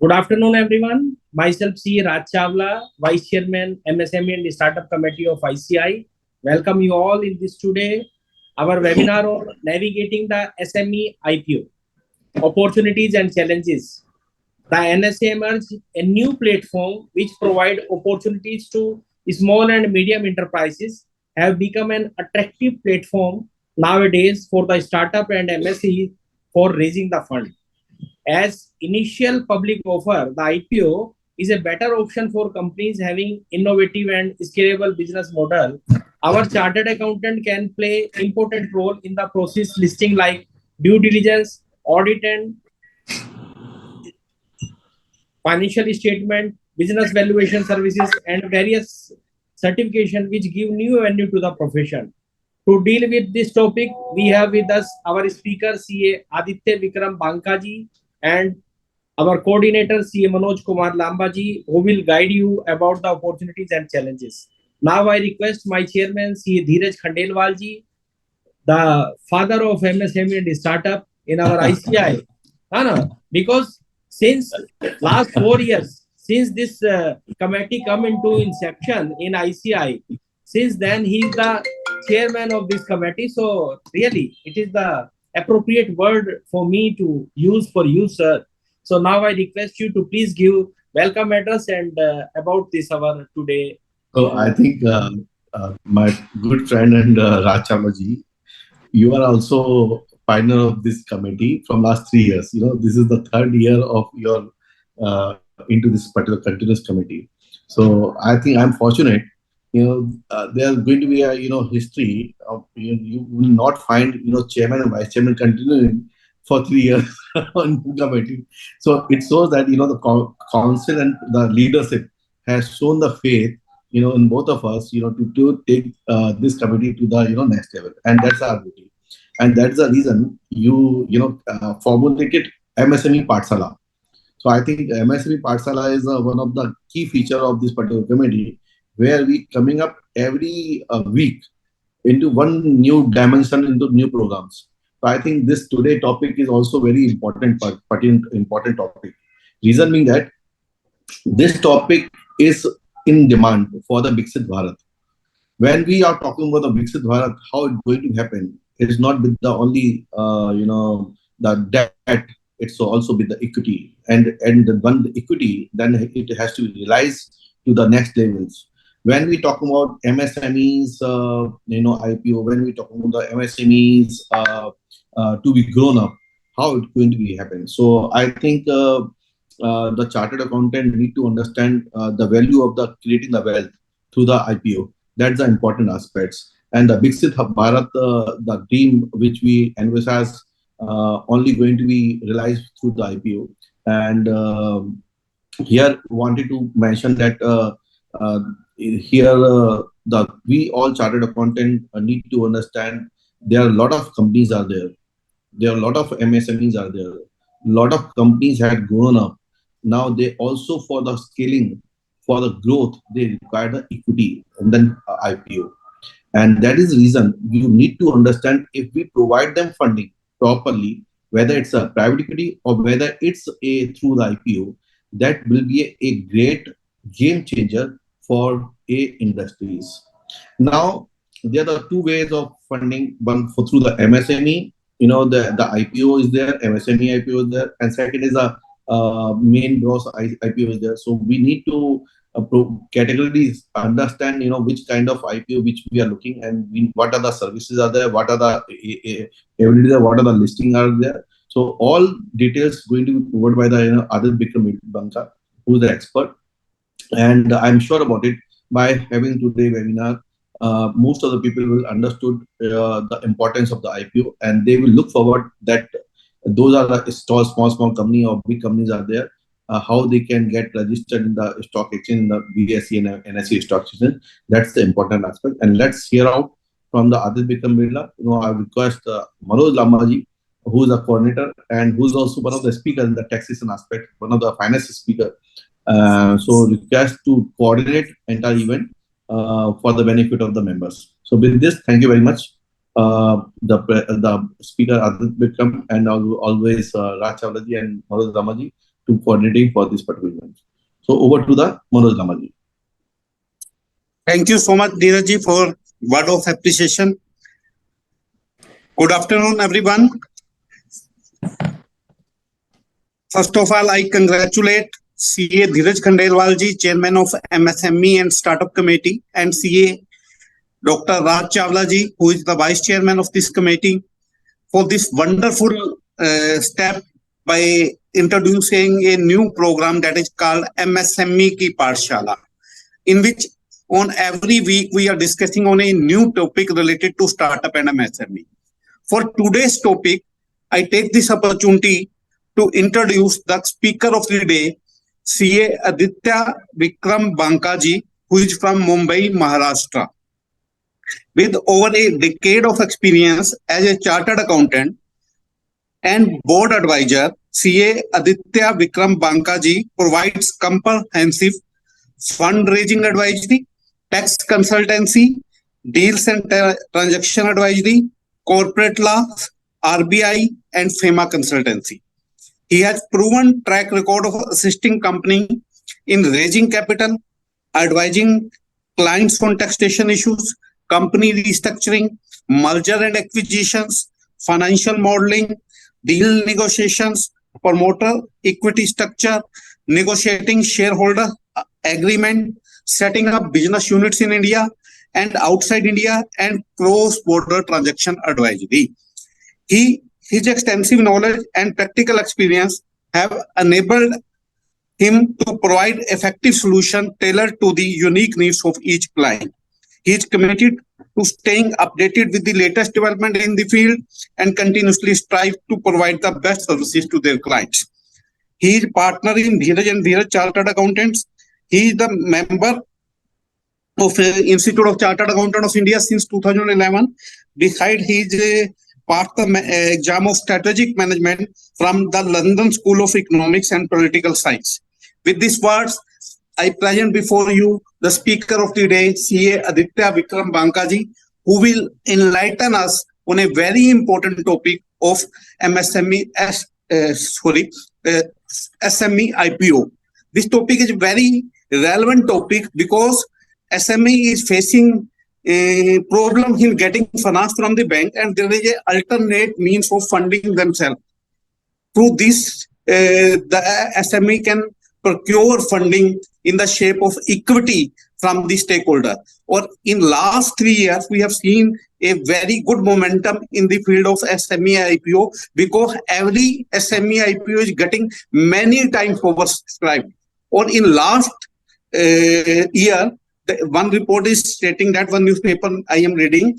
Good afternoon, everyone. Myself, C. Raj Chawla, Vice Chairman, MSME and Startup Committee of ICI. Welcome you all in this today, our webinar on navigating the SME IPO, opportunities and challenges. The NSA emerged a new platform which provide opportunities to small and medium enterprises have become an attractive platform nowadays for the startup and MSE for raising the fund. As initial public offer, the IPO is a better option for companies having innovative and scalable business model. Our chartered accountant can play important role in the process listing like due diligence, audit and financial statement, business valuation services, and various certification which give new avenue to the profession. To deal with this topic, we have with us our speaker CA Aditya Vikram Bankaji and our coordinator CA Manoj Kumar Lambaji, who will guide you about the opportunities and challenges. Now I request my chairman CA Dheeraj Khandelwalji, the father of MSME and startup in our ICI. Because since last 4 years, since this committee come into inception in ICI, since then he is the chairman of this committee. So really, it is the appropriate word for me to use for you, sir. So now I request you to please give welcome address and about this our today. So I think my good friend and Rachamaji, you are also pioneer of this committee from last 3 years. This is the third year of your into this particular continuous committee. So I think I'm fortunate. There's going to be a history of you will not find chairman and vice chairman continuing for 3 years on the committee. So it shows that the council and the leadership has shown the faith in both of us to take this committee to the next level, and that's our duty. And that's the reason formulated MSME Pathshala. So I think MSME Pathshala is one of the key feature of this particular committee, where we coming up every week into one new dimension, into new programs. So I think this today topic is also very important, important topic. Reason being that this topic is in demand for the Viksit Bharat. When we are talking about the Viksit Bharat, how it's going to happen, it is not with the only the debt. It's also with the equity, and when the equity, then it has to be realized to the next levels. When we talk about MSMEs, IPO, when we talk about the MSMEs to be grown up, how it's going to be happen. So I think the chartered accountant need to understand the value of the creating the wealth through the IPO. That's the important aspects. And the Viksit Bharat, the dream which we envisage, only going to be realized through the IPO. And here wanted to mention that we all chartered accountant need to understand there are a lot of companies are there. There are a lot of MSMEs are there. A lot of companies had grown up. Now they also, for the scaling, for the growth, they require the equity and then IPO. And that is the reason you need to understand, if we provide them funding properly, whether it's a private equity or whether it's through the IPO, that will be a great game changer for industries. Now, there are two ways of funding. One through the MSME, the IPO is there, MSME IPO is there, and second is a main gross IPO is there. So we need to categories understand which kind of IPO which we are looking, and what are the services are there, what are the what are the listing are there. So all details going to be covered by the Aditya Vikram Banka, who is the expert, and I'm sure about it. By having today webinar, most of the people will understood the importance of the IPO, and they will look forward that those are the small company or big companies are there, how they can get registered in the stock exchange, in the BSE and NSE stock exchange. That's the important aspect. And let's hear out from the Aditya Vikram Birla. I request Manoj Lambaji, who is a coordinator and who is also one of the speakers in the taxation aspect, one of the finance speaker. So request to coordinate entire event for the benefit of the members. So with this, thank you very much. The speaker Aditya Vikram and always Raj Chawlaji and Manoj Lambaji to coordinating for this particular event. So over to the Manoj Lamaji. Thank you so much, Dheeraj, for word of appreciation. Good afternoon, everyone. First of all, I congratulate CA Dheeraj Khandelwal ji, Chairman of MSME and Startup Committee, and CA Dr. Raj Chawla ji, who is the Vice Chairman of this committee, for this wonderful step by introducing a new program that is called MSME Pathshala, in which on every week we are discussing on a new topic related to startup and MSME. For today's topic, I take this opportunity to introduce the speaker of the day, CA Aditya Vikram Bankaji, who is from Mumbai, Maharashtra. With over a decade of experience as a chartered accountant and board advisor, CA Aditya Vikram Bankaji provides comprehensive fundraising advisory, tax consultancy, deals and transaction advisory, corporate law, RBI, and FEMA consultancy. He has proven track record of assisting company in raising capital, advising clients on taxation issues, company restructuring, merger and acquisitions, financial modeling, deal negotiations, promoter equity structure, negotiating shareholder agreement, setting up business units in India and outside India, and cross-border transaction advisory. His extensive knowledge and practical experience have enabled him to provide effective solutions tailored to the unique needs of each client. He is committed to staying updated with the latest development in the field and continuously strive to provide the best services to their clients. He is partner in Dheeraj and Dheeraj Chartered Accountants. He is the member of Institute of Chartered Accountants of India since 2011. Beside, he is part the exam of strategic management from the London School of Economics and Political Science. With these words, I present before you the speaker of the day, CA Aditya Vikram Bankaji, who will enlighten us on a very important topic of SME IPO. This topic is a very relevant topic because SME is facing a problem in getting finance from the bank, and there is an alternate means of funding themselves. Through this, the SME can procure funding in the shape of equity from the stakeholder. Or in last 3 years, we have seen a very good momentum in the field of SME IPO because every SME IPO is getting many times oversubscribed. Or in last year, one report is stating that one newspaper I am reading,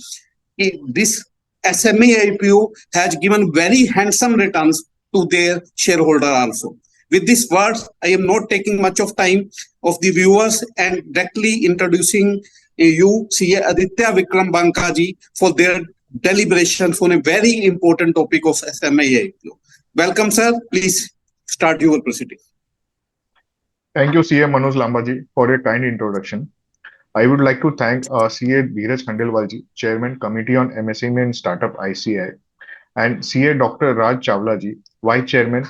this SME IPO has given very handsome returns to their shareholder also. With these words, I am not taking much of time of the viewers and directly introducing you, CA Aditya Vikram Bankaji, for their deliberations on a very important topic of SME IPO. Welcome, sir. Please start your proceeding. Thank you, CA Manoj Lambaji, for a kind introduction. I would like to thank CA Dheeraj Khandelwalji, Chairman Committee on MSME and Startup ICI, and CA Dr. Raj Chawlaji, Vice Chairman,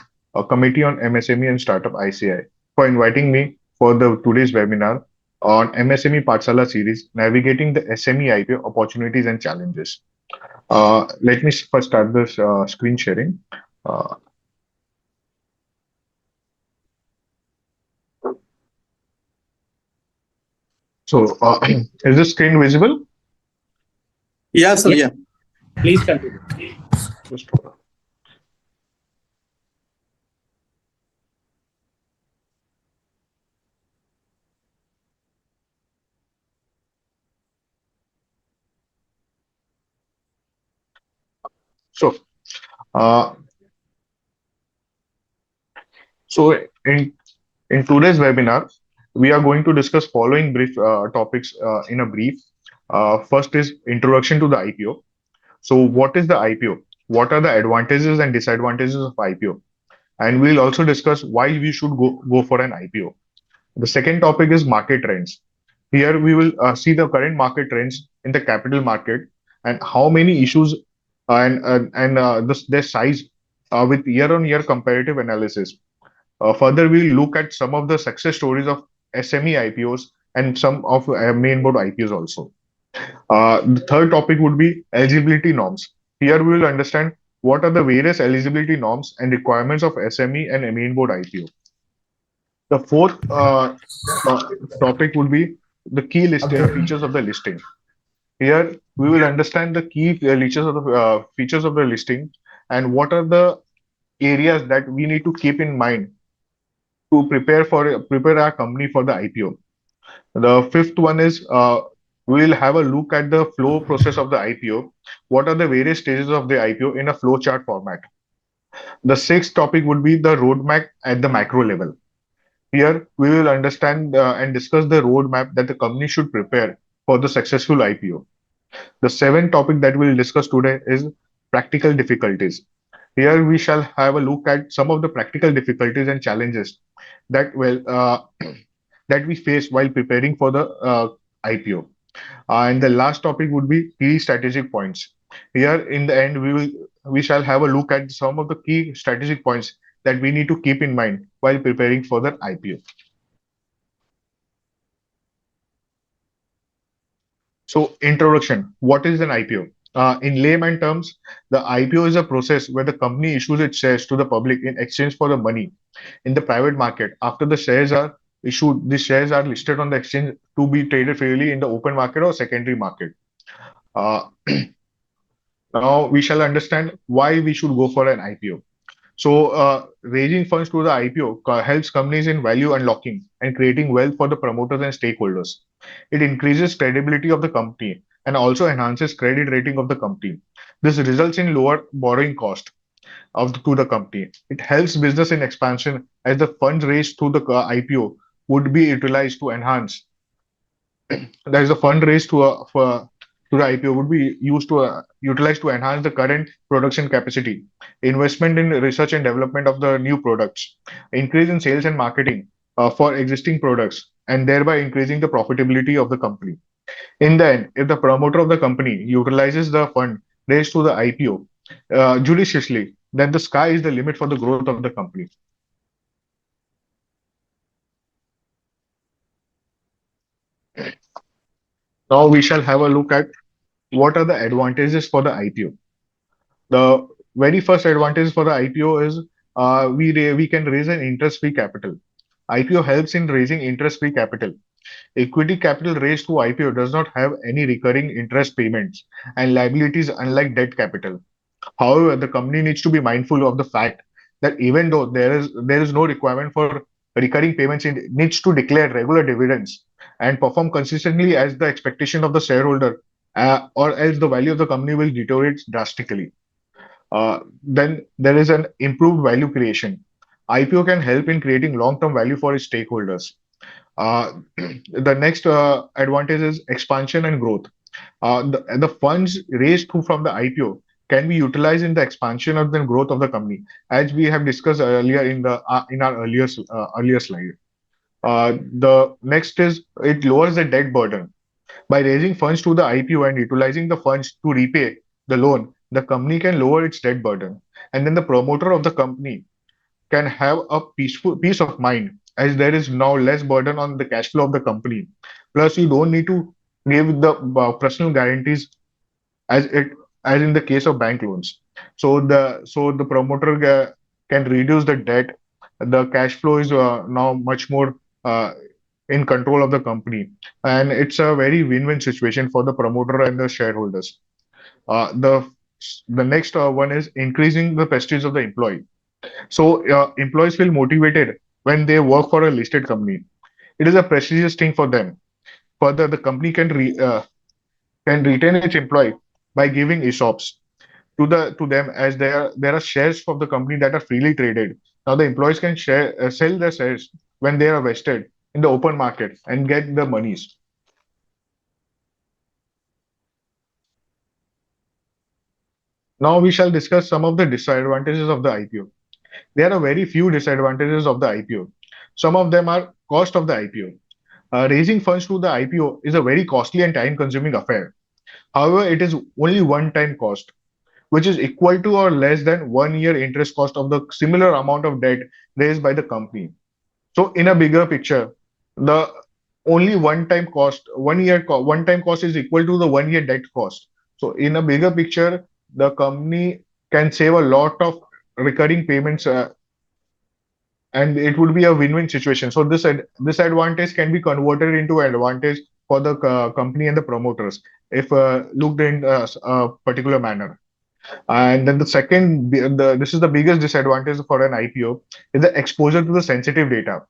Committee on MSME and Startup ICI, for inviting me for today's webinar on MSME Pathshala series, Navigating the SME IPO Opportunities and Challenges. Let me first start this screen sharing. So, is the screen visible? Yes, sir. Yeah. Please continue. Just So, uh, so in today's webinar, we are going to discuss following brief topics in a brief. First is introduction to the IPO. So, what is the IPO? What are the advantages and disadvantages of IPO? And we'll also discuss why we should go for an IPO. The second topic is market trends. Here we will see the current market trends in the capital market and how many issues their size with year-on-year comparative analysis. Further, we'll look at some of the success stories of SME IPOs and some of main board IPOs also. The third topic would be eligibility norms. Here we will understand what are the various eligibility norms and requirements of SME and main board IPO. The fourth topic would be the key features of the listing. Here we will understand the key features of the listing and what are the areas that we need to keep in mind to prepare our company for the IPO. The fifth one is we will have a look at the flow process of the IPO. What are the various stages of the IPO in a flow chart format? The sixth topic would be the roadmap at the macro level. Here we will understand and discuss the roadmap that the company should prepare for the successful IPO. The seventh topic that we'll discuss today is practical difficulties. Here we shall have a look at some of the practical difficulties and challenges that that we face while preparing for the IPO. And the last topic would be key strategic points. Here, in the end, we shall have a look at some of the key strategic points that we need to keep in mind while preparing for the IPO. So, introduction. What is an IPO? In layman terms, the IPO is a process where the company issues its shares to the public in exchange for the money in the private market. After the shares are issued, the shares are listed on the exchange to be traded freely in the open market or secondary market. Uh, Now we shall understand why we should go for an IPO. So, raising funds through the IPO helps companies in value unlocking and creating wealth for the promoters and stakeholders. It increases credibility of the company and also enhances credit rating of the company. This results in lower borrowing cost to the company. It helps business in expansion as the funds raised through the IPO would be utilized to enhance that is a fund raised to the IPO would be used to utilized to enhance the current production capacity, investment in research and development of the new products, increase in sales and marketing for existing products, and thereby increasing the profitability of the company. In the end, if the promoter of the company utilizes the fund raised to the IPO judiciously, then the sky is the limit for the growth of the company. Now we shall have a look at what are the advantages for the IPO. The very first advantage for the IPO is we can raise an interest-free capital. IPO helps in raising interest-free capital. Equity capital raised through IPO does not have any recurring interest payments and liabilities unlike debt capital. However, the company needs to be mindful of the fact that even though there is no requirement for recurring payments, it needs to declare regular dividends and perform consistently as the expectation of the shareholder, or else the value of the company will deteriorate drastically. Then there is an improved value creation. IPO can help in creating long-term value for its stakeholders. The next advantage is expansion and growth. The funds raised from the IPO can be utilized in the expansion of the growth of the company, as we have discussed earlier in our earlier slide. The next is it lowers the debt burden. By raising funds to the IPO and utilizing the funds to repay the loan, the company can lower its debt burden. And then the promoter of the company can have a peaceful peace of mind as there is now less burden on the cash flow of the company. Plus, you don't need to give the personal guarantees as it as in the case of bank loans. So the promoter can reduce the debt. The cash flow is now much more in control of the company, and it's a very win-win situation for the promoter and the shareholders. Uh, the the next one is increasing the prestige of the employee. So employees feel motivated when they work for a listed company. It is a prestigious thing for them. Further, the company can retain its employee by giving ESOPs to them as there are shares of the company that are freely traded. Now the employees can sell their shares when they are vested in the open market and get the monies. Now we shall discuss some of the disadvantages of the IPO. There are very few disadvantages of the IPO. Some of them are cost of the IPO. Raising funds through the IPO is a very costly and time-consuming affair. However, it is only one-time cost. which is equal to or less than 1 year interest cost of the similar amount of debt raised by the company. So in a bigger picture, the only one-time cost, 1 year one-time cost is equal to the 1 year debt cost. So in a bigger picture, the company can save a lot of recurring payments, and it would be a win-win situation. So this advantage can be converted into advantage for the company and the promoters if looked in a particular manner. And then the second, this is the biggest disadvantage for an IPO, is the exposure to the sensitive data.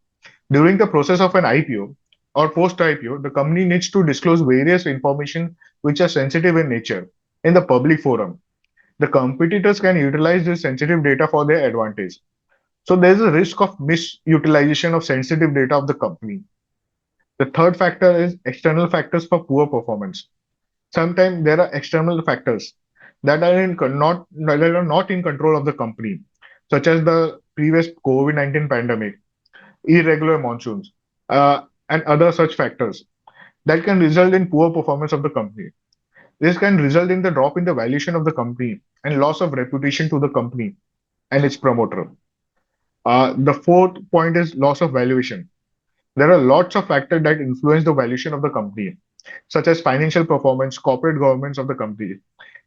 During the process of an IPO or post-IPO, the company needs to disclose various information which are sensitive in nature in the public forum. The competitors can utilize this sensitive data for their advantage. So there's a risk of misutilization of sensitive data of the company. The third factor is external factors for poor performance. Sometimes there are external factors that are not in control of the company, such as the previous COVID-19 pandemic, irregular monsoons, and other such factors that can result in poor performance of the company. This can result in the drop in the valuation of the company and loss of reputation to the company and its promoter. The fourth point is loss of valuation. There are lots of factors that influence the valuation of the company, such as financial performance, corporate governance of the company.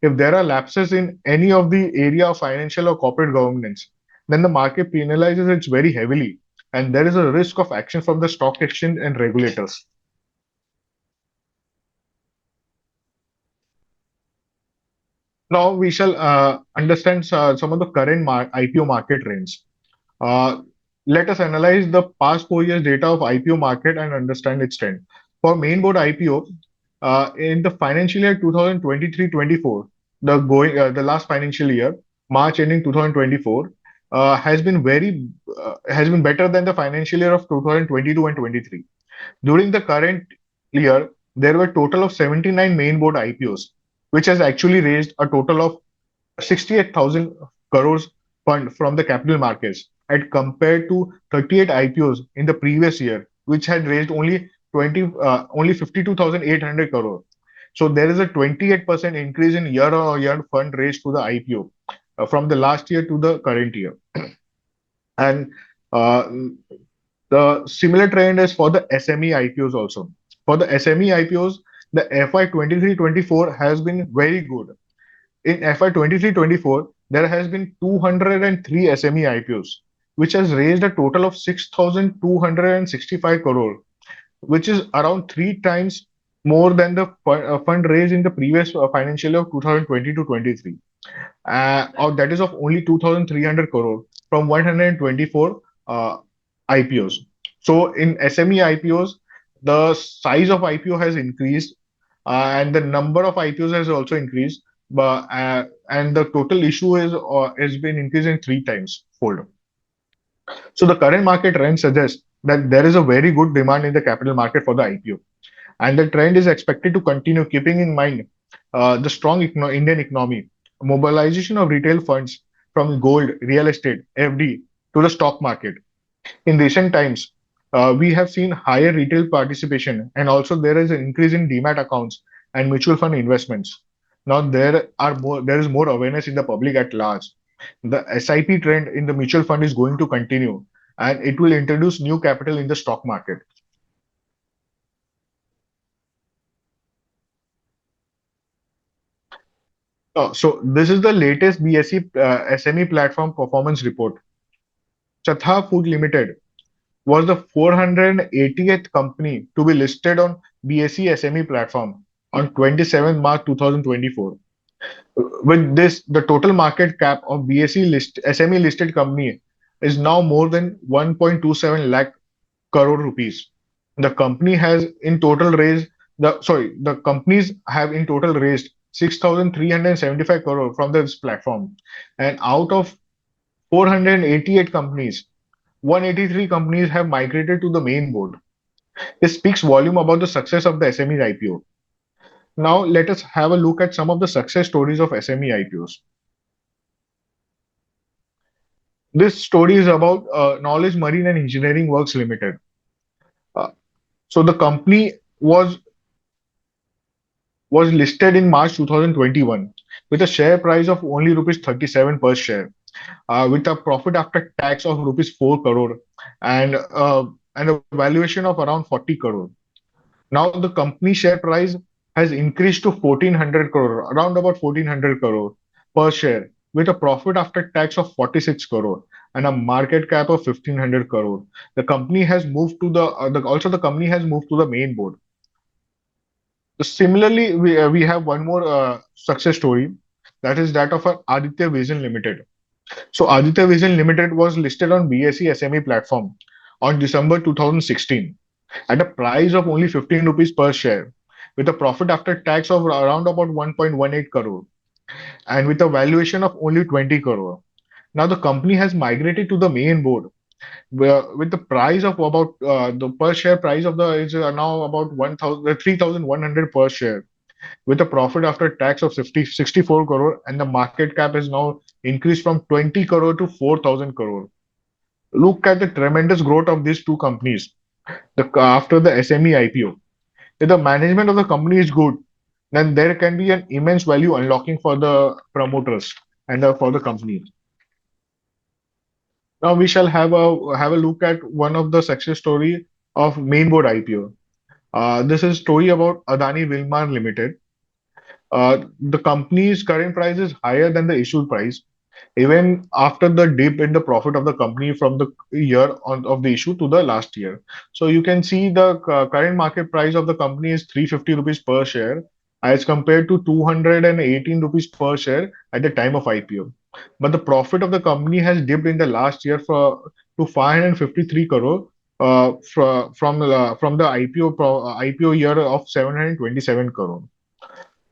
If there are lapses in any of the area of financial or corporate governance, then the market penalizes it very heavily, and there is a risk of action from the stock exchange and regulators. Now we shall understand some of the current IPO market trends. Uh, Let us analyze the past 4 years data of IPO market and understand its trend. For main board IPO, in the financial year 2023-24, the last financial year, March ending 2024, has been better than the financial year of 2022 and 23. During the current year, there were total of 79 main board IPOs, which has actually raised a total of 68,000 crores fund from the capital markets, and compared to 38 IPOs in the previous year, which had raised only 52,800 crore. So there is a 28% increase in year-on-year fund raised to the IPO from the last year to the current year. And uh, the similar trend is for the SME IPOs also. For the SME IPOs, the FY 23-24 has been very good. In FY 23-24, there has been 203 SME IPOs, which has raised a total of 6,265 crore, which is around three times more than the fund raised in the previous financial year of 2020 to 23. Or that is of only 2,300 crore from 124 IPOs. So in SME IPOs, the size of IPO has increased, and the number of IPOs has also increased, but and the total issue is has been increasing three times fold. So the current market trend suggests that there is a very good demand in the capital market for the IPO, and the trend is expected to continue, keeping in mind the strong Indian economy, mobilization of retail funds from gold, real estate, FD to the stock market. In recent times, we have seen higher retail participation, and also there is an increase in demat accounts and mutual fund investments. Now there is more awareness in the public at large. The SIP trend in the mutual fund is going to continue, and it will introduce new capital in the stock market. So this is the latest BSE SME platform performance report. Chatha Food Limited was the 480th company to be listed on BSE SME platform on 27 March 2024. With this, the total market cap of SME listed company is now more than 1.27 lakh crore rupees. The company has in total raised the companies have in total raised 6,375 crore from this platform, and out of 488 companies, 183 companies have migrated to the main board. This speaks volume about the success of the SME IPO. Now let us have a look at some of the success stories of SME IPOs. This story is about Knowledge Marine and Engineering Works Limited. Uh, so the company was listed in March 2021, with a share price of only rupees 37 per share, with a profit after tax of rupees 4 crore and a valuation of around 40 crore. Now the company share price has increased to 1400 crore, around about 1400 crore per share, with a profit after tax of 46 crore and a market cap of 1500 crore. The company has moved to also the company has moved to the main board. Similarly, we have one more success story, that is that of Aditya Vision Limited. So Aditya Vision Limited was listed on BSE SME platform on December 2016 at a price of only 15 rupees per share, with a profit after tax of around about 1.18 crore and with a valuation of only 20 crore. Now the company has migrated to the main board with the price of about the per share price of the is now about 1,000 3,100 per share, with a profit after tax of 64 crore, and the market cap is now increased from 20 crore to 4,000 crore. Look at the tremendous growth of these two companies after the SME IPO. If the management of the company is good, then there can be an immense value unlocking for the promoters and for the company. Now we shall have a look at one of the success story of Mainboard IPO. This is story about Adani Wilmar Limited. The company's current price is higher than the issued price, even after the dip in the profit of the company from the of the issue to the last year. So you can see the current market price of the company is 350 rupees per share as compared to 218 rupees per share at the time of IPO. But the profit of the company has dipped in the last year to 553 crore from the IPO year of 727 crore.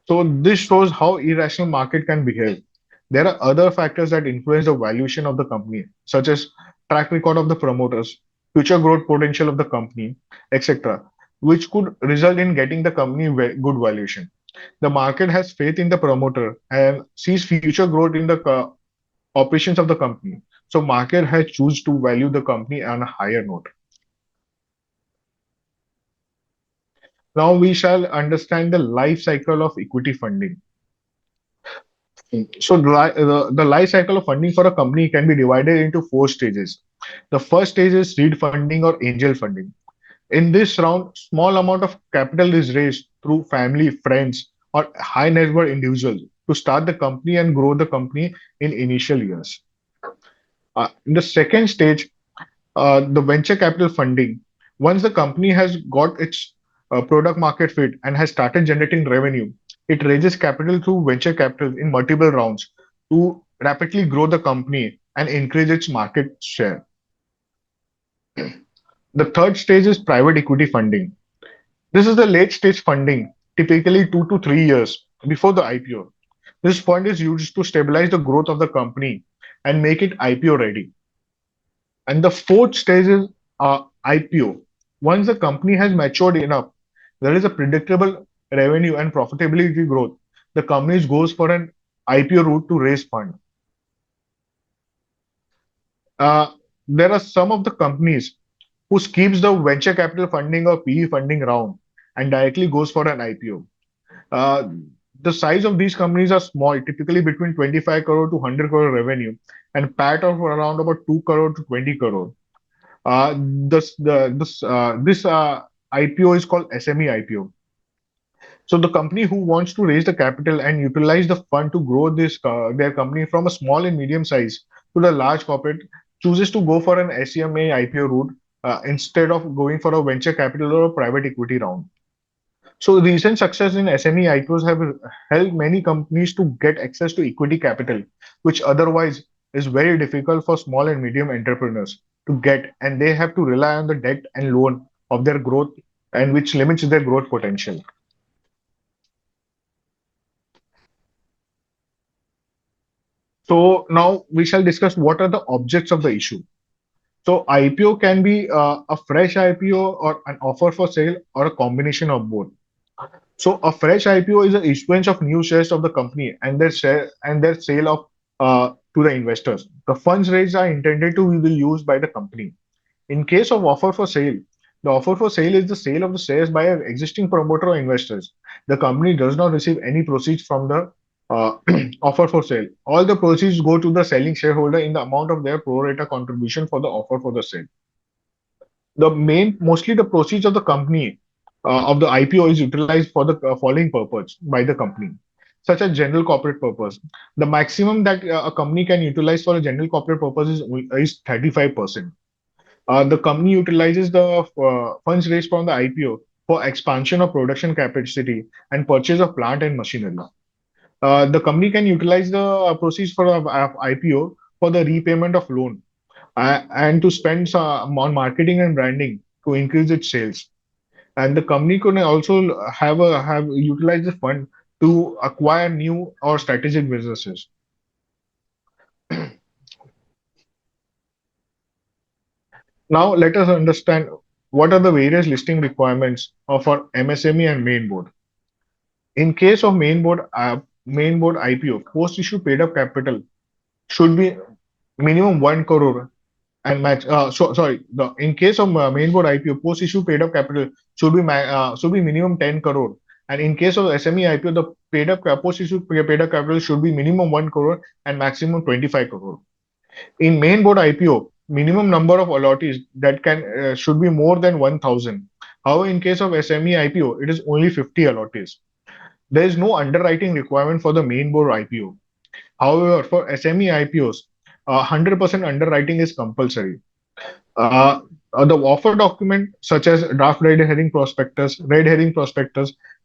So this shows how irrational market can behave. There are other factors that influence the valuation of the company, such as track record of the promoters, future growth potential of the company, etc., which could result in getting the company good valuation. The market has faith in the promoter and sees future growth in the operations of the company. So market has choose to value the company on a higher note. Now we shall understand the life cycle of equity funding. So the life cycle of funding for a company can be divided into four stages. The first stage is seed funding or angel funding. In this round, small amount of capital is raised through family, friends, or high net worth individuals to start the company and grow the company in initial years. In the second stage, the venture capital funding. Once the company has got its product market fit and has started generating revenue, it raises capital through venture capital in multiple rounds to rapidly grow the company and increase its market share. The third stage is private equity funding. This is the late stage funding, typically 2 to 3 years before the IPO. This fund is used to stabilize the growth of the company and make it IPO ready. And the fourth stage is IPO. Once the company has matured enough, there is a predictable revenue and profitability growth. The company goes for an IPO route to raise fund. There are some of the companies who skips the venture capital funding or PE funding round and directly goes for an IPO. Uh, the size of these companies are small, typically between 25 crore to 100 crore revenue, and PAT of around about 2 crore to 20 crore. This IPO is called SME IPO. So the company who wants to raise the capital and utilize the fund to grow their company from a small and medium size to the large corporate chooses to go for an SME IPO route instead of going for a venture capital or a private equity round. So recent success in SME IPOs have helped many companies to get access to equity capital, which otherwise is very difficult for small and medium entrepreneurs to get, and they have to rely on the debt and loan of their growth, and which limits their growth potential. So now we shall discuss what are the objects of the issue. So IPO can be a fresh IPO or an offer for sale or a combination of both. So a fresh IPO is the issuance of new shares of the company and their sale of to the investors. The funds raised are intended to be used by the company. In case of offer for sale, the offer for sale is the sale of the shares by an existing promoter or investors. The company does not receive any proceeds from the uh, offer for sale. All the proceeds go to the selling shareholder in the amount of their pro rata contribution for the offer for the sale. Mostly the proceeds of the company of the IPO is utilized for the following purpose by the company, such as general corporate purpose. The maximum that a company can utilize for a general corporate purpose is 35%. The company utilizes the funds raised from the IPO for expansion of production capacity and purchase of plant and machinery. The company can utilize the proceeds for IPO for the repayment of loan and to spend on marketing and branding to increase its sales. And the company can also have utilize the fund to acquire new or strategic businesses. Now let us understand what are the various listing requirements of our MSME and main board. In case of main board IPO, post issue paid up capital should be minimum 1 crore and match. Sorry, the in case of main board IPO, post issue paid up capital should be minimum 10 crore, and in case of SME IPO, the post issue paid up capital should be minimum 1 crore and maximum 25 crore. In main board IPO, minimum number of allottees that can should be more than 1,000. However, in case of SME IPO, it is only 50 allottees. There is no underwriting requirement for the main board IPO. However, for SME IPOs, 100% underwriting is compulsory. The offer document, such as draft red herring prospectus,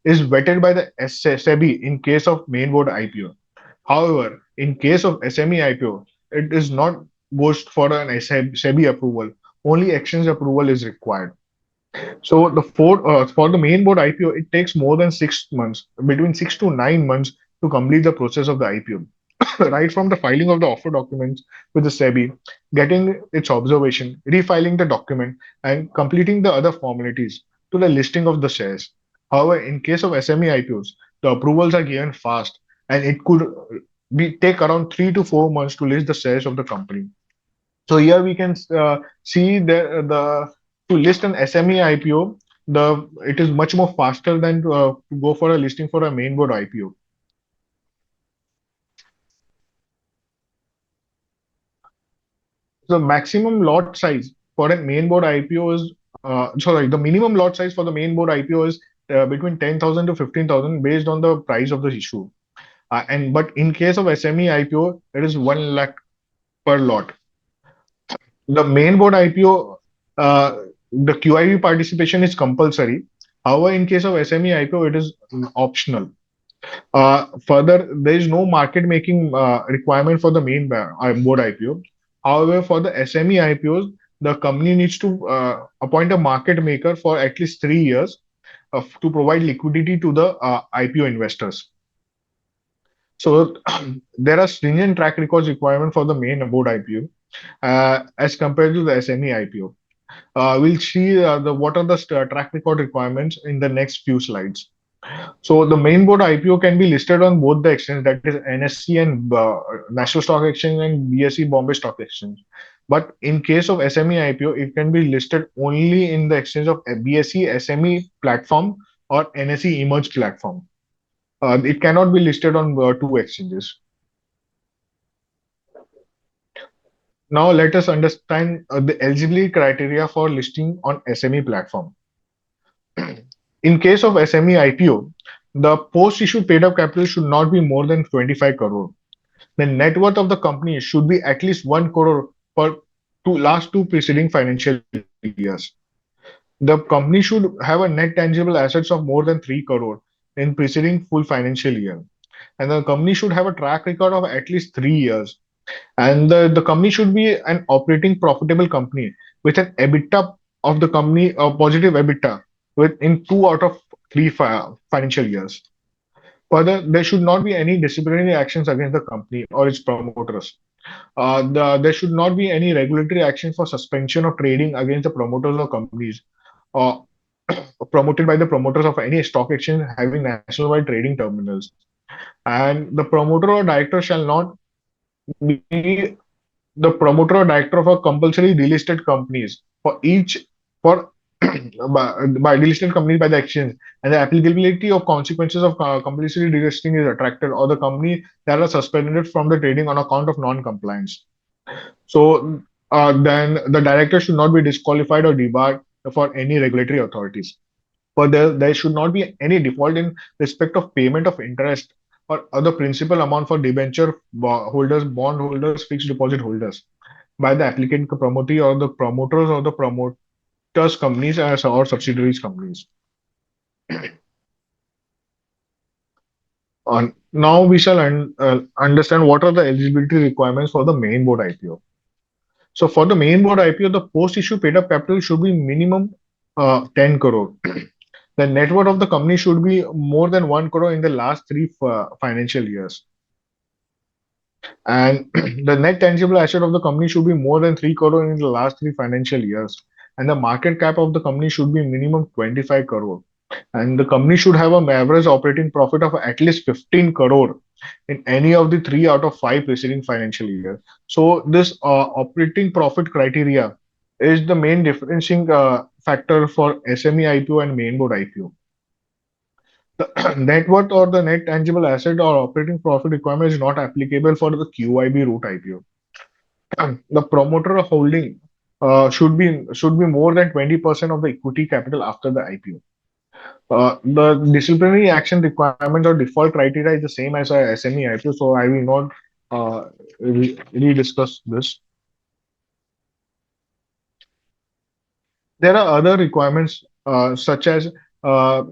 is vetted by the SEBI in case of main board IPO. However, in case of SME IPO, it is not goes for an SEBI approval. Only exchange approval is required. So for the main board IPO, it takes more than 6 months, between 6 to 9 months, to complete the process of the IPO. Right from the filing of the offer documents with the SEBI, getting its observation, refiling the document, and completing the other formalities to the listing of the shares. However, in case of SME IPOs, the approvals are given fast, and it could take around 3 to 4 months to list the shares of the company. So here we can see the to list an SME IPO, it is much more faster than to go for a listing for a main board IPO. The maximum lot size for a main board IPO is the minimum lot size for the main board IPO is between 10,000 to 15,000 based on the price of the issue. But in case of SME IPO, it is 1 lakh per lot. The main board IPO, the QIB participation is compulsory. However, in case of SME IPO, it is optional. Further, there is no market making requirement for the main board IPO. However, for the SME IPOs, the company needs to appoint a market maker for at least 3 years to provide liquidity to the IPO investors. So there are stringent track records requirement for the main board IPO as compared to the SME IPO. We'll see what are the track record requirements in the next few slides. So the main board IPO can be listed on both the exchanges, that is NSE and National Stock Exchange and BSE Bombay Stock Exchange. But in case of SME IPO, it can be listed only in the exchange of BSE SME platform or NSE Emerge platform. It cannot be listed on two exchanges. Now let us understand the eligibility criteria for listing on SME platform. In case of SME IPO, the post-issue paid-up capital should not be more than 25 crore. The net worth of the company should be at least 1 crore per last two preceding financial years. The company should have a net tangible assets of more than 3 crore in preceding full financial year. And the company should have a track record of at least 3 years. And the company should be an operating profitable company with an EBITDA of the company, a positive EBITDA in 2 out of 3 financial years. Further, there should not be any disciplinary actions against the company or its promoters. There should not be any regulatory action for suspension of trading against the promoters or companies uh, promoted by the promoters of any stock exchange having nationwide trading terminals. And the promoter or director shall not be the promoter or director of a compulsory delisted companies for by delisted companies by the exchange, and the applicability of consequences of compulsory delisting is attracted, or the company that are suspended from the trading on account of non-compliance. So then the director should not be disqualified or debarred for any regulatory authorities. But there should not be any default in respect of payment of interest or other principal amount for debenture holders, bond holders, fixed deposit holders by the applicant promotee or the promoters or the promoters companies as or subsidiaries companies. Now we shall understand what are the eligibility requirements for the main board IPO. So for the main board IPO, the post-issue paid-up capital should be minimum 10 crore. The net worth of the company should be more than 1 crore in the last three financial years. And the net tangible asset of the company should be more than 3 crore in the last three financial years. And the market cap of the company should be minimum 25 crore. And the company should have an average operating profit of at least 15 crore in any of the 3 out of 5 preceding financial years. So this operating profit criteria is the main differentiating factor for SME IPO and main board IPO. The net worth or the net tangible asset or operating profit requirement is not applicable for the QIB route IPO. The promoter holding should be more than 20% of the equity capital after the IPO. The disciplinary action requirements or default criteria is the same as a SME IPO, so I will not rediscuss this. There are other requirements uh, such as the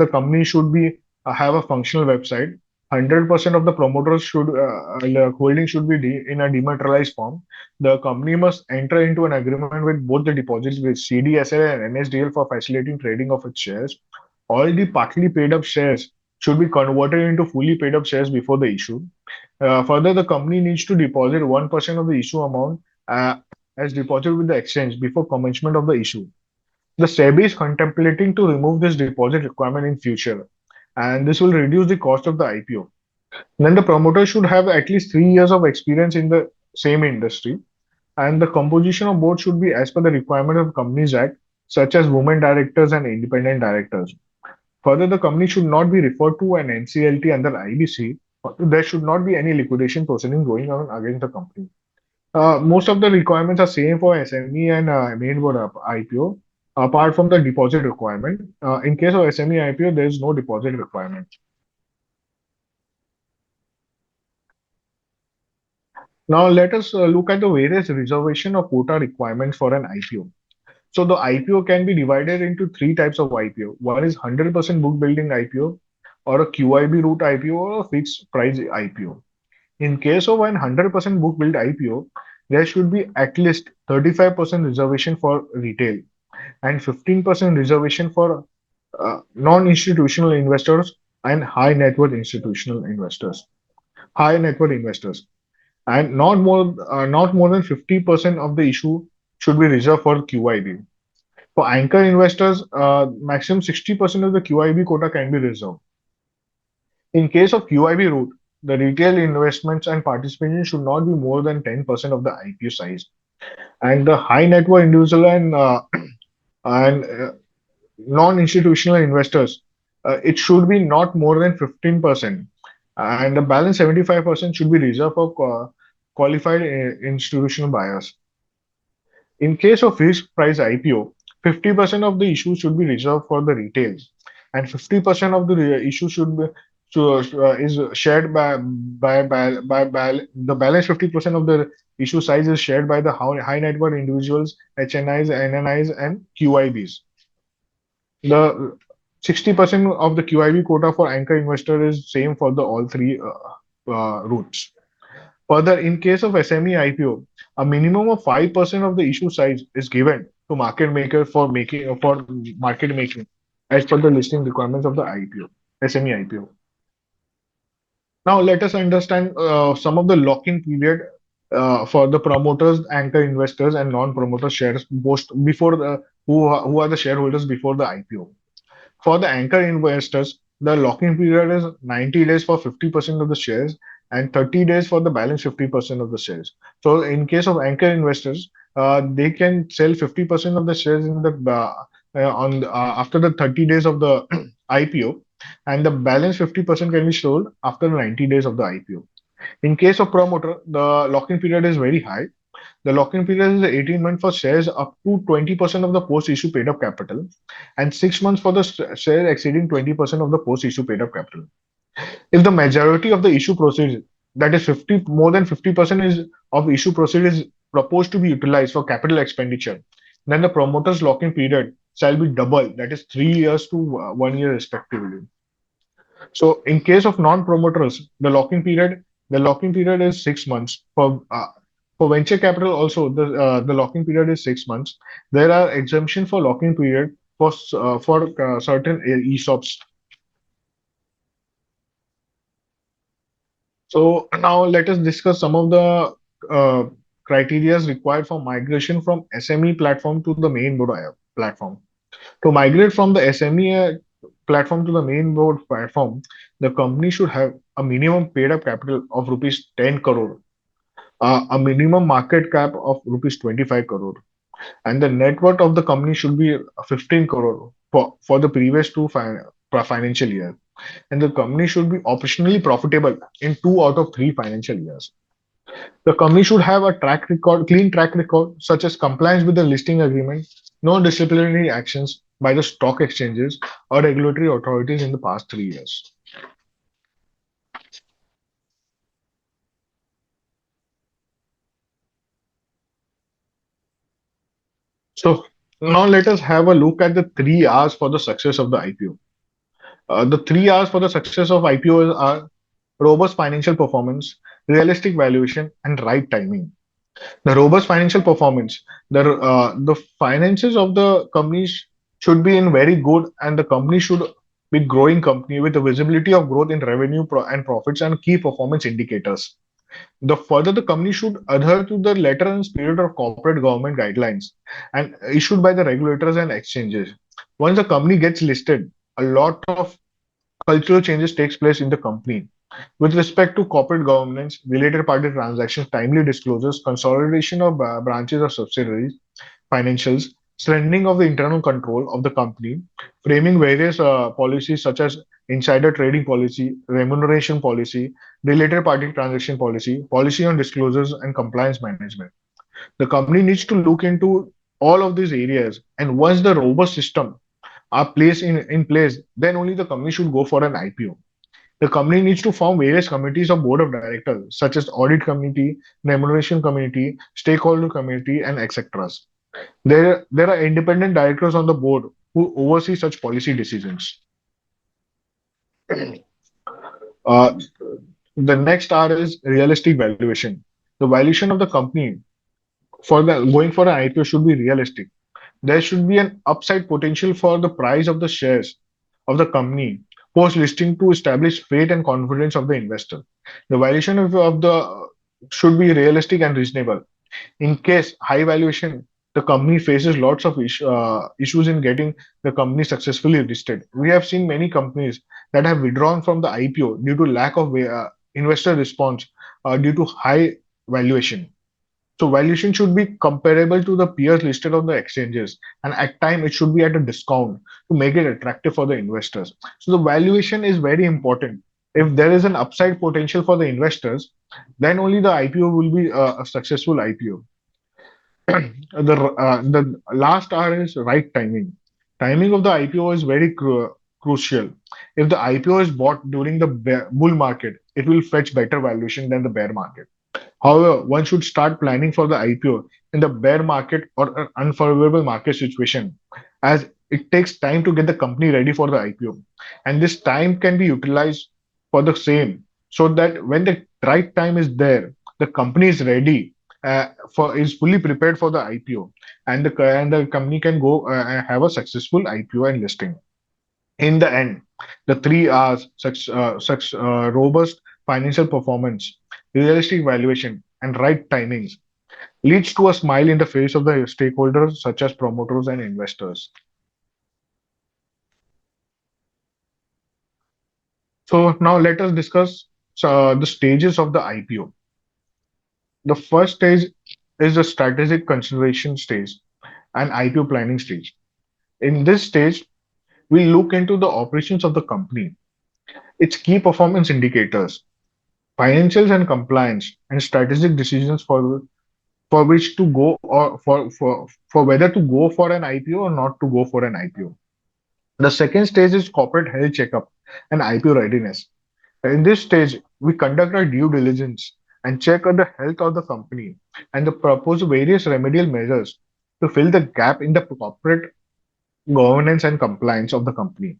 company should be have a functional website. 100% of the promoters should holding should be in a dematerialized form. The company must enter into an agreement with both the deposits with CDSL and NSDL for facilitating trading of its shares. All the partly paid up shares should be converted into fully paid up shares before the issue. Further, the company needs to deposit 1% of the issue amount as deposit with the exchange before commencement of the issue. The SEBI is contemplating to remove this deposit requirement in future, and this will reduce the cost of the IPO. Then the promoter should have at least 3 years of experience in the same industry, and the composition of board should be as per the requirement of Companies Act, such as women directors and independent directors. Further, the company should not be referred to an NCLT under IBC. There should not be any liquidation proceeding going on against the company. Most of the requirements are same for SME and main board IPO, apart from the deposit requirement. In case of SME IPO, there is no deposit requirement. Now, let us look at the various reservation or quota requirements for an IPO. So, the IPO can be divided into three types of IPO. One is 100% book building IPO, or a QIB route IPO, or a fixed price IPO. In case of an 100% book build IPO, there should be at least 35% reservation for retail and 15% reservation for non-institutional investors and high net worth investors, and not more than 50% of the issue should be reserved for QIB. For anchor investors, maximum 60% of the QIB quota can be reserved. In case of QIB route, the retail investments and participation should not be more than 10% of the IPO size. And the high net worth individual and non-institutional investors, it should be not more than 15%, and the balance 75% should be reserved for qualified institutional buyers. In case of fixed price IPO, 50% of the issue should be reserved for the retail, and 50% of the issue should be is shared by the balance 50% of the issue size is shared by the high net worth individuals, HNIs, NNIs, and QIBs. The 60% of the QIB quota for anchor investor is same for the all three routes. Further, in case of SME IPO, a minimum of 5% of the issue size is given to market maker for market making as per the listing requirements of the IPO, SME IPO. Now let us understand some of the lock-in period for the promoters, anchor investors, and non-promoter shares post before the who are the shareholders before the IPO. For the anchor investors, the lock-in period is 90 days for 50% of the shares and 30 days for the balance 50% of the shares. So in case of anchor investors, they can sell 50% of the shares in the on after the 30 days of the IPO, and the balance 50% can be sold after 90 days of the IPO. In case of promoter, the lock-in period is very high. The lock-in period is 18 months for shares up to 20% of the post-issue paid-up capital, and 6 months for the share exceeding 20% of the post-issue paid-up capital. If the majority of the issue proceeds, that is 50 more than 50% is of issue proceeds is proposed to be utilized for capital expenditure, then the promoter's lock-in period shall be double, that is 3 years to 1 year respectively. So in case of non-promoters, the locking period is 6 months. For venture capital also, the locking period is 6 months. There are exemption for locking period for certain ESOPs. So now let us discuss some of the criteria required for migration from SME platform to the main board platform. To migrate from the SME platform to the main board platform, the company should have a minimum paid up capital of rupees 10 crore, a minimum market cap of rupees 25 crore, and the net worth of the company should be 15 crore for the previous two financial years. And the company should be operationally profitable in 2 out of 3 financial years. The company should have a clean track record, such as compliance with the listing agreement, no disciplinary actions by the stock exchanges or regulatory authorities in the past 3 years. So now let us have a look at the 3 R's for the success of the IPO. The 3 R's for the success of IPO are robust financial performance, realistic valuation, and right timing. The robust financial performance, the finances of the companies should be in very good, and the company should be growing company with the visibility of growth in revenue and profits and key performance indicators. The further the company should adhere to the letter and spirit of corporate government guidelines and issued by the regulators and exchanges. Once the company gets listed, a lot of cultural changes takes place in the company with respect to corporate governance, related party transactions, timely disclosures, consolidation of branches or subsidiaries, financials, strengthening of the internal control of the company, framing various policies such as insider trading policy, remuneration policy, related party transaction policy, policy on disclosures, and compliance management. The company needs to look into all of these areas, and once the robust system are placed in place, then only the company should go for an IPO. The company needs to form various committees of board of directors, such as audit committee, remuneration committee, stakeholder committee, and etc. There are independent directors on the board who oversee such policy decisions. Uh, the next R is realistic valuation. The valuation of the company for the going for an IPO should be realistic. There should be an upside potential for the price of the shares of the company post listing to establish faith and confidence of the investor. The valuation of the should be realistic and reasonable. In case high valuation, the company faces lots of issues in getting the company successfully listed. We have seen many companies that have withdrawn from the IPO due to lack of investor response due to high valuation. So valuation should be comparable to the peers listed on the exchanges, and at time it should be at a discount to make it attractive for the investors. So the valuation is very important. If there is an upside potential for the investors, then only the IPO will be a successful IPO. The last R is right timing. Timing of the IPO is very crucial. If the IPO is bought during the bull market, it will fetch better valuation than the bear market. However, one should start planning for the IPO in the bear market or an unfavorable market situation, as it takes time to get the company ready for the IPO. And this time can be utilized for the same, so that when the right time is there, the company is ready is fully prepared for the IPO, and the company can go and have a successful IPO and listing. In the end, the 3 R's, such robust financial performance, realistic valuation, and right timings, leads to a smile in the face of the stakeholders such as promoters and investors. So now let us discuss the stages of the IPO. The first stage is the strategic consideration stage and IPO planning stage. In this stage, we look into the operations of the company, its key performance indicators, financials and compliance, and strategic decisions for which to go or for whether to go for an IPO or not to go for an IPO. The second stage is corporate health checkup and IPO readiness. In this stage, we conduct our due diligence and check on the health of the company and propose various remedial measures to fill the gap in the corporate governance and compliance of the company.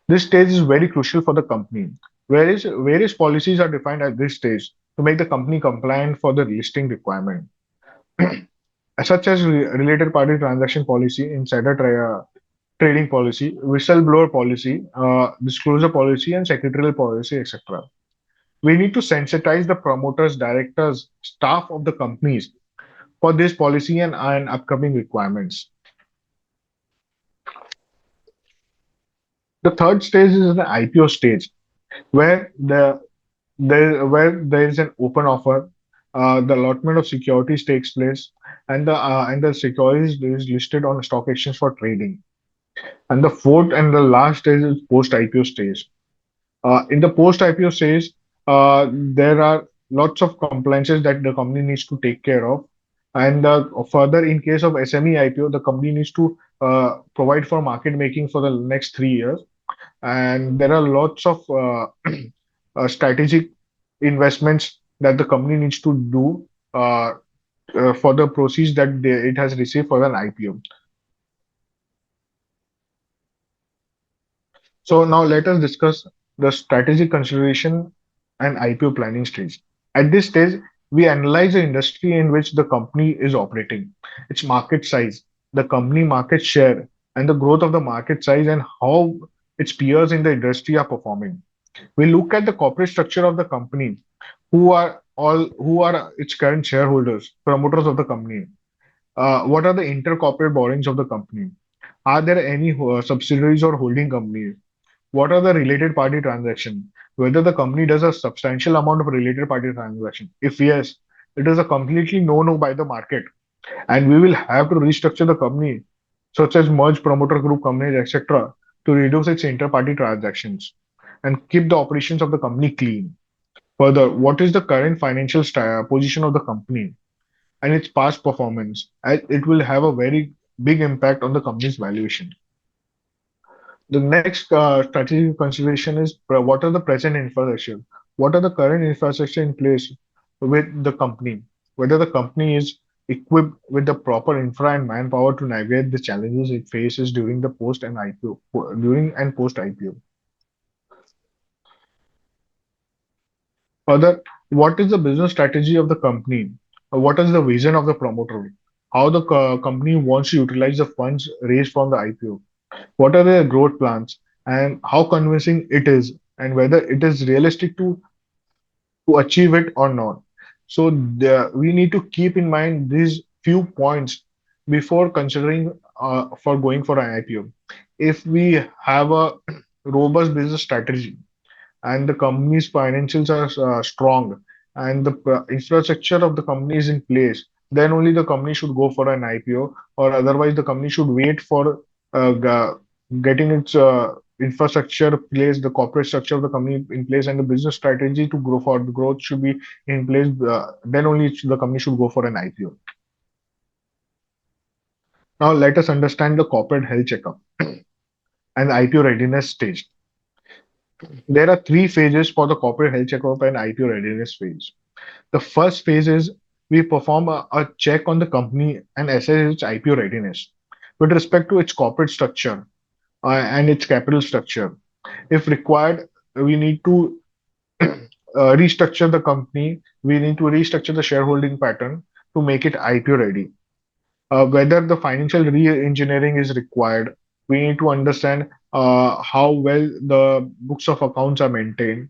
This stage is very crucial for the company, whereas various policies are defined at this stage to make the company compliant for the listing requirement, such as related party transaction policy, trading policy, whistleblower policy, disclosure policy, and secretarial policy, etc. We need to sensitize the promoters, directors, staff of the companies for this policy and upcoming requirements. The third stage is the IPO stage, where where there is an open offer, the allotment of securities takes place, and the securities is listed on the stock exchange for trading. And the fourth and the last stage is post IPO stage. In the post IPO stage, there are lots of compliances that the company needs to take care of. And further, in case of SME IPO, the company needs to provide for market making for the next 3 years. And there are lots of strategic investments that the company needs to do for the proceeds that it has received for an IPO. So now let us discuss the strategic consideration and IPO planning stage. At this stage, we analyze the industry in which the company is operating, its market size, the company market share, and the growth of the market size and how its peers in the industry are performing. We look at the corporate structure of the company, who are its current shareholders, promoters of the company. What are the intercorporate borrowings of the company? Are there any subsidiaries or holding companies? What are the related party transactions? Whether the company does a substantial amount of related party transaction. If yes, it is a completely no-no by the market, and we will have to restructure the company, such as merge promoter group companies, etc., to reduce its inter-party transactions and keep the operations of the company clean. Further, what is the current financial position of the company and its past performance? As it will have a very big impact on the company's valuation. The next strategic consideration is what are the present infrastructure? What are the current infrastructure in place with the company? Whether the company is equipped with the proper infra and manpower to navigate the challenges it faces during the post and IPO, during and post IPO. Further, what is the business strategy of the company? What is the vision of the promoter? How the company wants to utilize the funds raised from the IPO? What are their growth plans and how convincing it is, and whether it is realistic to achieve it or not. So we need to keep in mind these few points before considering for going for an IPO. If we have a robust business strategy and the company's financials are strong and the infrastructure of the company is in place, then only the company should go for an IPO, or otherwise the company should wait for getting its infrastructure place, the corporate structure of the company in place, and the business strategy to grow for the growth should be in place. Then only the company should go for an IPO. Now let us understand the corporate health checkup and IPO readiness stage. There are three phases for the corporate health checkup and IPO readiness phase. The first phase is we perform a check on the company and assess its IPO readiness with respect to its corporate structure and its capital structure. If required, we need to restructure the company. We need to restructure the shareholding pattern to make it IPO ready. Whether the financial re-engineering is required, we need to understand how well the books of accounts are maintained,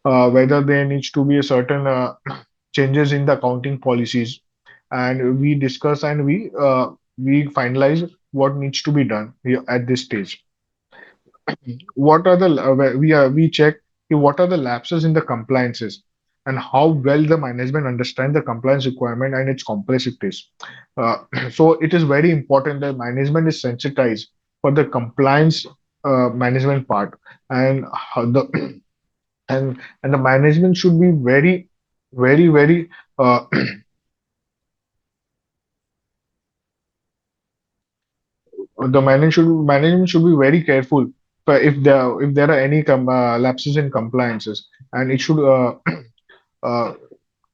whether there needs to be a certain changes in the accounting policies, and we discuss and we finalize what needs to be done here at this stage. What are the we check what are the lapses in the compliances and how well the management understands the compliance requirement and its complexities. So it is very important that management is sensitized for the compliance management part, and how the and the management should be very uh, the management should be very careful if there are any lapses in compliances, and it should uh,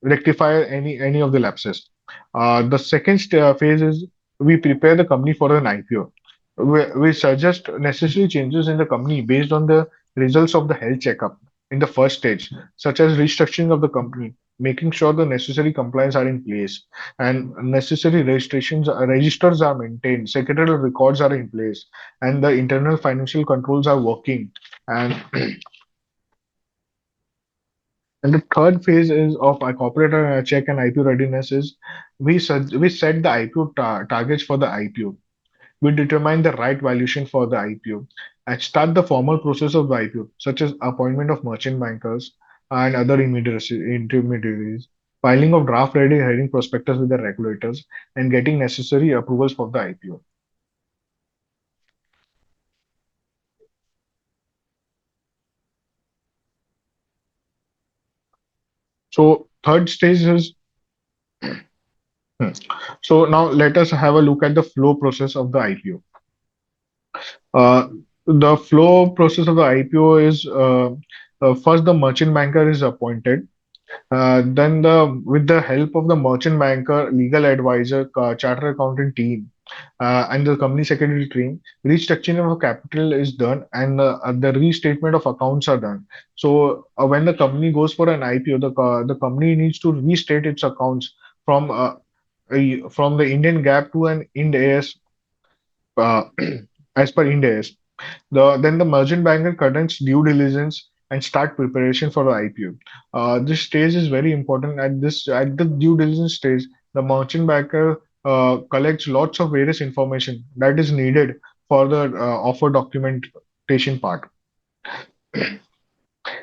rectify any of the lapses. The second phase is we prepare the company for an IPO. We suggest necessary changes in the company based on the results of the health checkup in the first stage, such as restructuring of the company, making sure the necessary compliance are in place and necessary registers are maintained, secretarial records are in place, and the internal financial controls are working. And And the third phase is of our corporate check and IPO readiness is we set the IPO targets for the IPO. We determine the right valuation for the IPO and start the formal process of the IPO, such as appointment of merchant bankers and other intermediaries, filing of draft ready hearing prospectus with the regulators, and getting necessary approvals for the IPO. So third stage is hmm. So now let us have a look at the flow process of the IPO. Uh, the flow process of the IPO is first the merchant banker is appointed. Then with the help of the merchant banker, legal advisor, chartered accountant team, and the company secretary team, restructuring of capital is done, and the restatement of accounts are done. So when the company goes for an IPO, the company needs to restate its accounts from from the Indian GAAP to an Ind AS uh, as per Ind AS. Then the merchant banker conducts due diligence and start preparation for the IPO. This stage is very important. At the due diligence stage, the merchant banker collects lots of various information that is needed for the offer documentation part.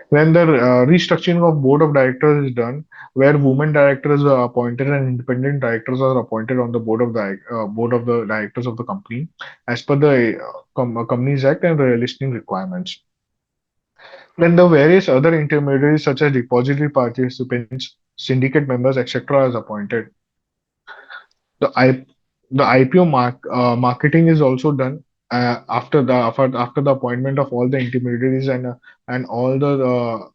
When the restructuring of board of directors is done, where women directors are appointed and independent directors are appointed on the board of the directors of the company, as per the Companies Act and the listing requirements. Then the various other intermediaries such as depository participants, syndicate members, etc. is appointed. The I the IPO marketing is also done after the appointment of all the intermediaries and all the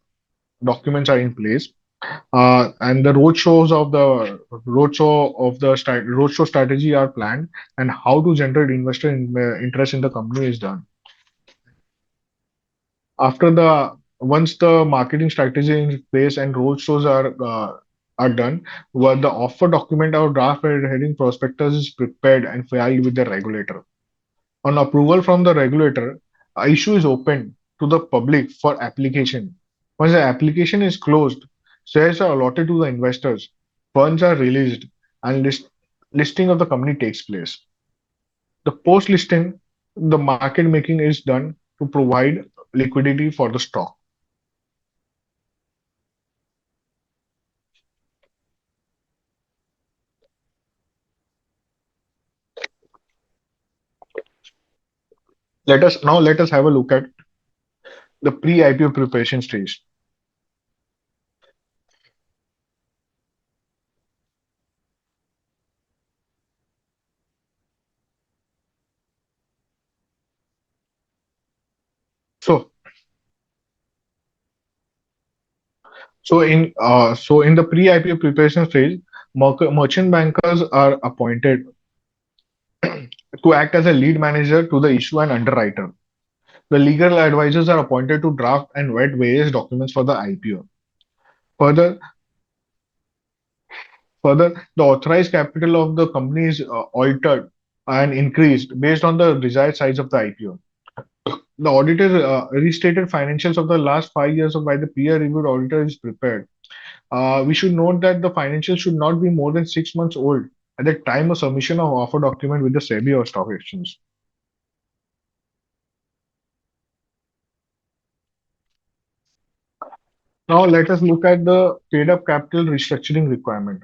documents are in place. And the roadshow strategy are planned, and how to generate interest in the company is done. After the Once the marketing strategy is in place and roadshows are done, where the offer document or draft heading prospectus is prepared and filed with the regulator. On approval from the regulator, a issue is open to the public for application. Once the application is closed, shares are allotted to the investors, funds are released, and listing of the company takes place. The post listing, the market making is done to provide liquidity for the stock. Let us have a look at the pre-IPO preparation stage. So, so in the pre-IPO preparation stage, merchant bankers are appointed to act as a lead manager to the issue and underwriter. The legal advisors are appointed to draft and vet various documents for the IPO. Further, Further, the authorized capital of the company is altered and increased based on the desired size of the IPO. The auditor restated financials of the last 5 years of by the peer-reviewed auditor is prepared. We should note that the financials should not be more than 6 months old at the time of submission of offer document with the SEBI or stock exchange. Now let us look at the paid up capital restructuring requirement.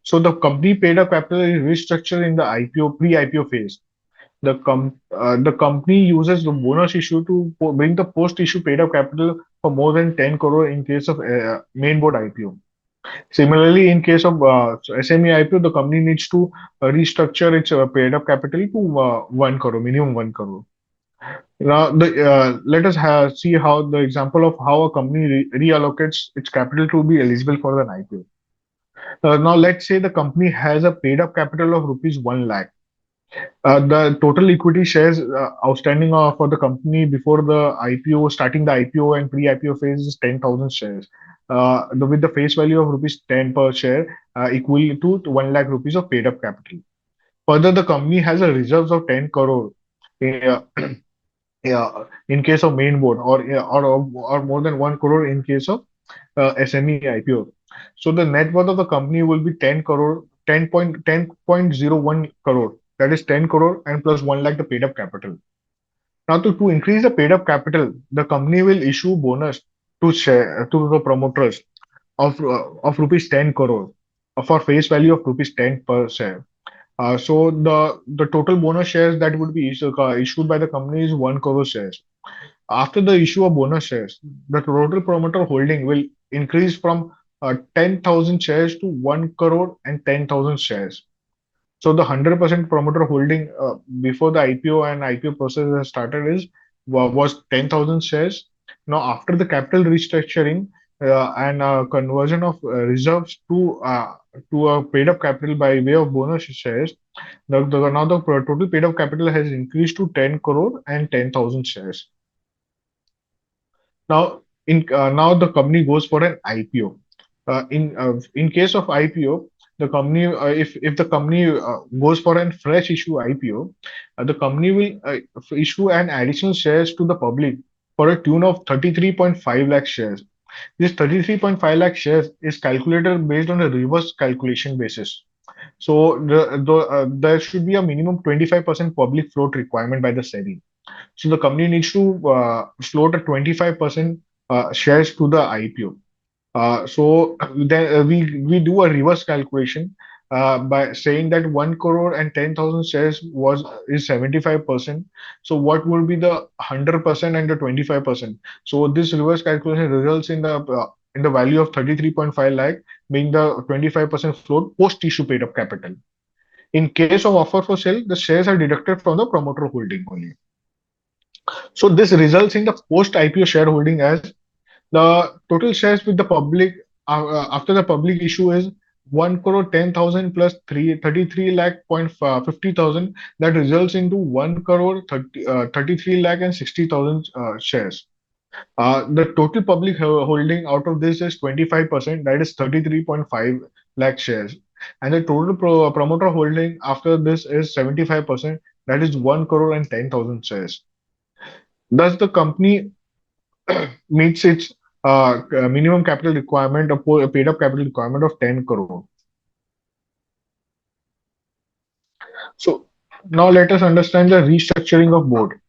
So the company paid up capital is restructured in the IPO pre-IPO phase. The company uses the bonus issue to bring the post-issue paid up capital for more than 10 crore in case of main board IPO. Similarly, in case of SME IPO, the company needs to restructure its paid up capital to 1 crore, minimum 1 crore. Now, let us see how the example of how a company reallocates its capital to be eligible for an IPO. Now, let's say the company has a paid up capital of rupees 1 lakh. The total equity shares outstanding for the company before the IPO, starting the IPO and pre-IPO phase is 10,000 shares. With the face value of rupees 10 per share, equal to 1 lakh rupees of paid up capital. Further, the company has a reserves of 10 crore uh, in case of main board, or more than 1 crore in case of SME IPO. So the net worth of the company will be 10 crore, 10.01 crore. That is 10 crore and plus 1 lakh the paid up capital. Now to increase the paid up capital, the company will issue bonus to the promoters of rupees 10 crore for face value of rupees 10 per share. So the total bonus shares that would be issued by the company is 1 crore shares. After the issue of bonus shares, the total promoter holding will increase from 10,000 shares to 1 crore and 10,000 shares. So the 100% promoter holding before the IPO and IPO process has started was 10,000 shares. Now after the capital restructuring and conversion of reserves to a paid up capital by way of bonus shares, now the total paid up capital has increased to 10 crore and 10,000 shares. Now the company goes for an IPO. In case of IPO, the company if the company goes for a fresh issue IPO, the company will issue an additional shares to the public for a tune of 33.5 lakh shares. This 33.5 lakh shares is calculated based on a reverse calculation basis. So there should be a minimum 25% public float requirement by the SEBI. So the company needs to float a 25% shares to the IPO. So then we do a reverse calculation by saying that 1 crore and 10,000 shares was is 75%. So what would be the 100% and the 25%? So this reverse calculation results in the value of 33.5 lakh being the 25% float post issue paid up capital. In case of offer for sale, the shares are deducted from the promoter holding only. So this results in the post IPO shareholding as the total shares with the public after the public issue is 1 crore 10,000 plus 33 lakh point 50,000. That results into 1 crore 33 lakh and 60,000 shares. The total public holding out of this is 25%, that is 33.5 lakh shares. And the total promoter holding after this is 75%, that is 1 crore and 10,000 shares. Thus, the company meets its minimum capital requirement, a paid up capital requirement of 10 crore. So now let us understand the restructuring of board.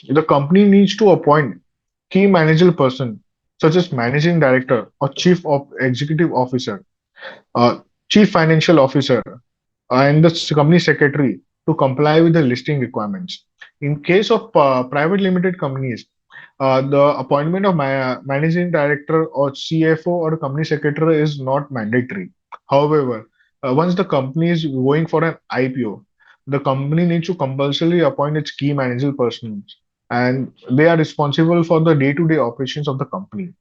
The company needs to appoint key managerial person such as managing director or chief of executive officer, uh, chief financial officer, and the company secretary to comply with the listing requirements. In case of private limited companies, the appointment of managing director or CFO or company secretary is not mandatory. However, once the company is going for an IPO, the company needs to compulsorily appoint its key managerial persons, and they are responsible for the day-to-day operations of the company.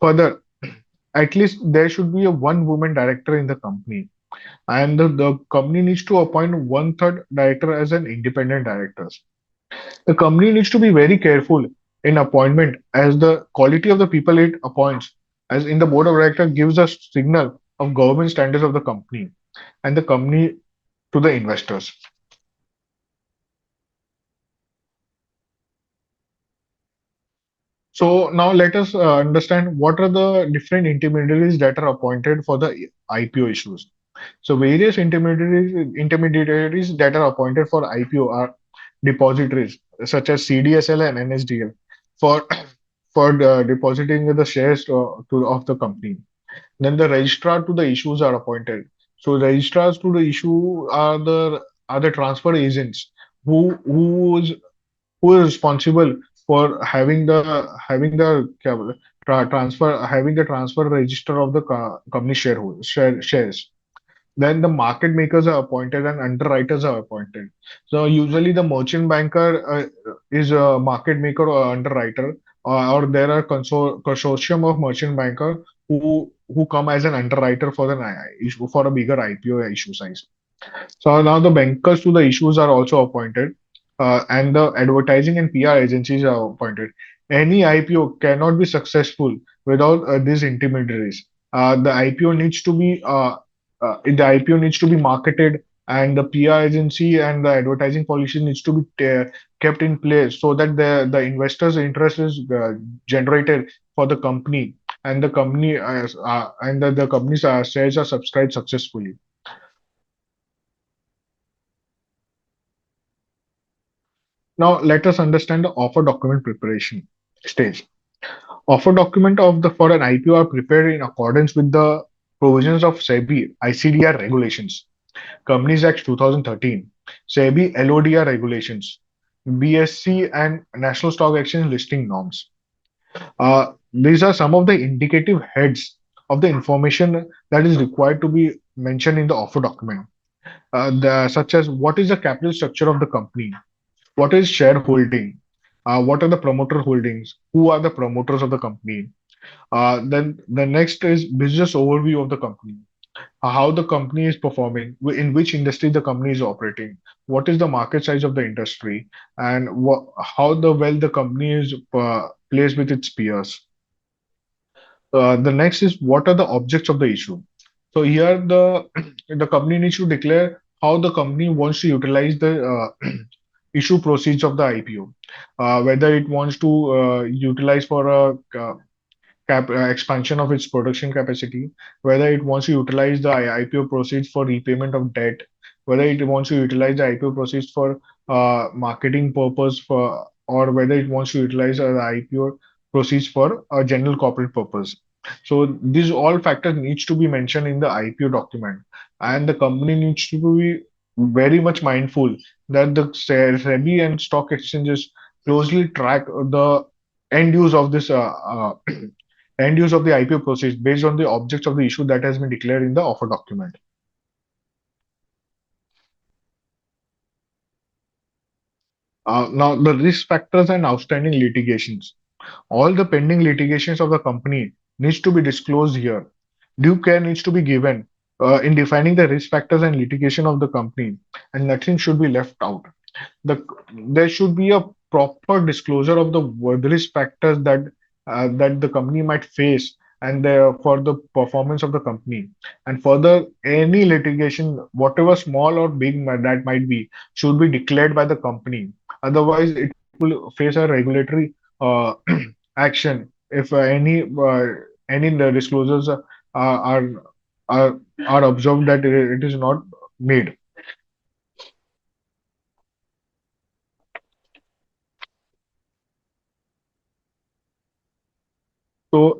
Further, at least there should be a one woman director in the company, and the company needs to appoint one third director as an independent directors. The company needs to be very careful in appointment as the quality of the people it appoints as in the board of directors gives a signal of government standards of the company and the company to the investors. So now let us understand what are the different intermediaries that are appointed for the IPO issues. So various intermediaries that are appointed for IPO are depositories such as CDSL and NSDL for for depositing the shares of the company. Then the registrar to the issues are appointed. So registrars to the issue are the transfer agents who is responsible for having the transfer register of the company shares. Then the market makers are appointed and underwriters are appointed. So usually the merchant banker is a market maker or underwriter, or there are consortium of merchant banker who come as an underwriter for the issue for a bigger IPO issue size. So now the bankers to the issues are also appointed, and the advertising and PR agencies are appointed. Any IPO cannot be successful without these intermediaries. The IPO needs to be marketed, and the PR agency and the advertising policy needs to be kept in place so that the investors' interest is generated for the company, and the company's shares are subscribed successfully. Now, let us understand the offer document preparation stage. Offer document of the for an IPO are prepared in accordance with the provisions of SEBI ICDR regulations, Companies Act 2013, SEBI LODR regulations, BSC and National Stock Exchange listing norms. These are some of the indicative heads of the information that is required to be mentioned in the offer document, such as what is the capital structure of the company, what is shareholding, what are the promoter holdings, who are the promoters of the company. Then the next is business overview of the company, how the company is performing, in which industry the company is operating, what is the market size of the industry, and how the company is placed with its peers. The next is what are the objects of the issue. So here the company needs to declare how the company wants to utilize the issue proceeds of the IPO, whether it wants to utilize for a expansion of its production capacity, whether it wants to utilize the IPO proceeds for repayment of debt, whether it wants to utilize the IPO proceeds for marketing purpose or whether it wants to utilize the IPO proceeds for a general corporate purpose. So these all factors needs to be mentioned in the IPO document, and the company needs to be very much mindful that the SEBI and stock exchanges closely track the end use of this end use of the IPO process based on the objects of the issue that has been declared in the offer document. Now, the risk factors and outstanding litigations. All the pending litigations of the company needs to be disclosed here. Due care needs to be given in defining the risk factors and litigation of the company, and nothing should be left out. The There should be a proper disclosure of the risk factors that the company might face and for the performance of the company. And further, any litigation, whatever small or big that might be, should be declared by the company. Otherwise, it will face a regulatory action if any disclosures are are are observed that it is not made. So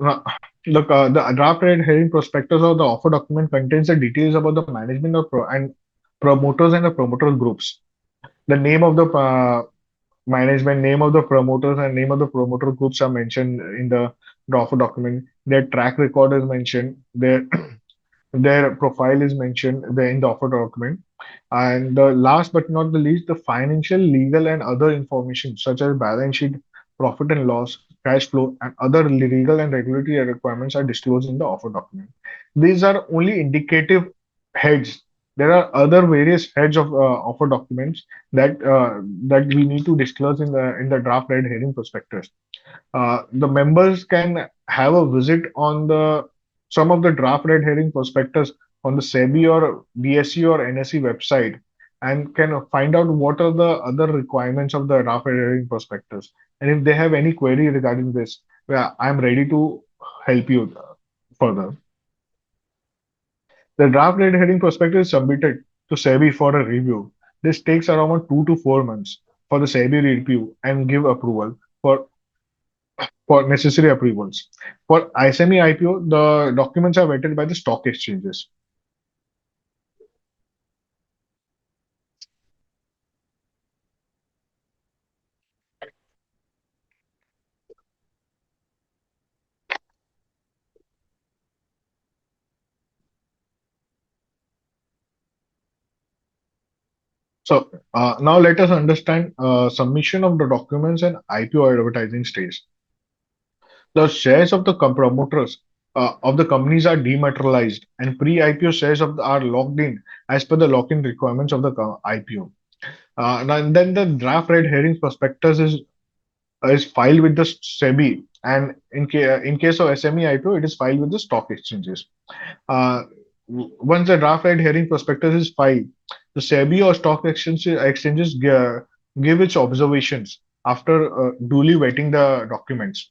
the draft red herring prospectus or the offer document contains the details about the management of and promoters and the promoter groups. The name of the management, name of the promoters, and name of the promoter groups are mentioned in the offer document. Their track record is mentioned. Their profile is mentioned there in the offer document. And last but not the least, the financial, legal, and other information such as balance sheet, profit and loss, cash flow, and other legal and regulatory requirements are disclosed in the offer document. These are only indicative heads. There are other various heads of offer documents that we need to disclose in the draft red herring prospectus. The members can have a visit on the some of the draft red herring prospectus on the SEBI or BSE or NSE website and can find out what are the other requirements of the draft red herring prospectus. And if they have any query regarding this, well, I'm ready to help you further. The draft red herring prospectus is submitted to SEBI for a review. This takes around 2 to 4 months for the SEBI review and give approval for for necessary approvals. For SME IPO, the documents are vetted by the stock exchanges. So now let us understand submission of the documents and IPO advertising stage. The shares of the promoters of the companies are dematerialized, and pre-IPO shares are locked in as per the lock-in requirements of the IPO. And then the draft red herring prospectus is filed with the SEBI, and in case of SME IPO, it is filed with the stock exchanges. Uh, Once the draft red herring prospectus is filed, the SEBI or exchanges give its observations after duly vetting the documents.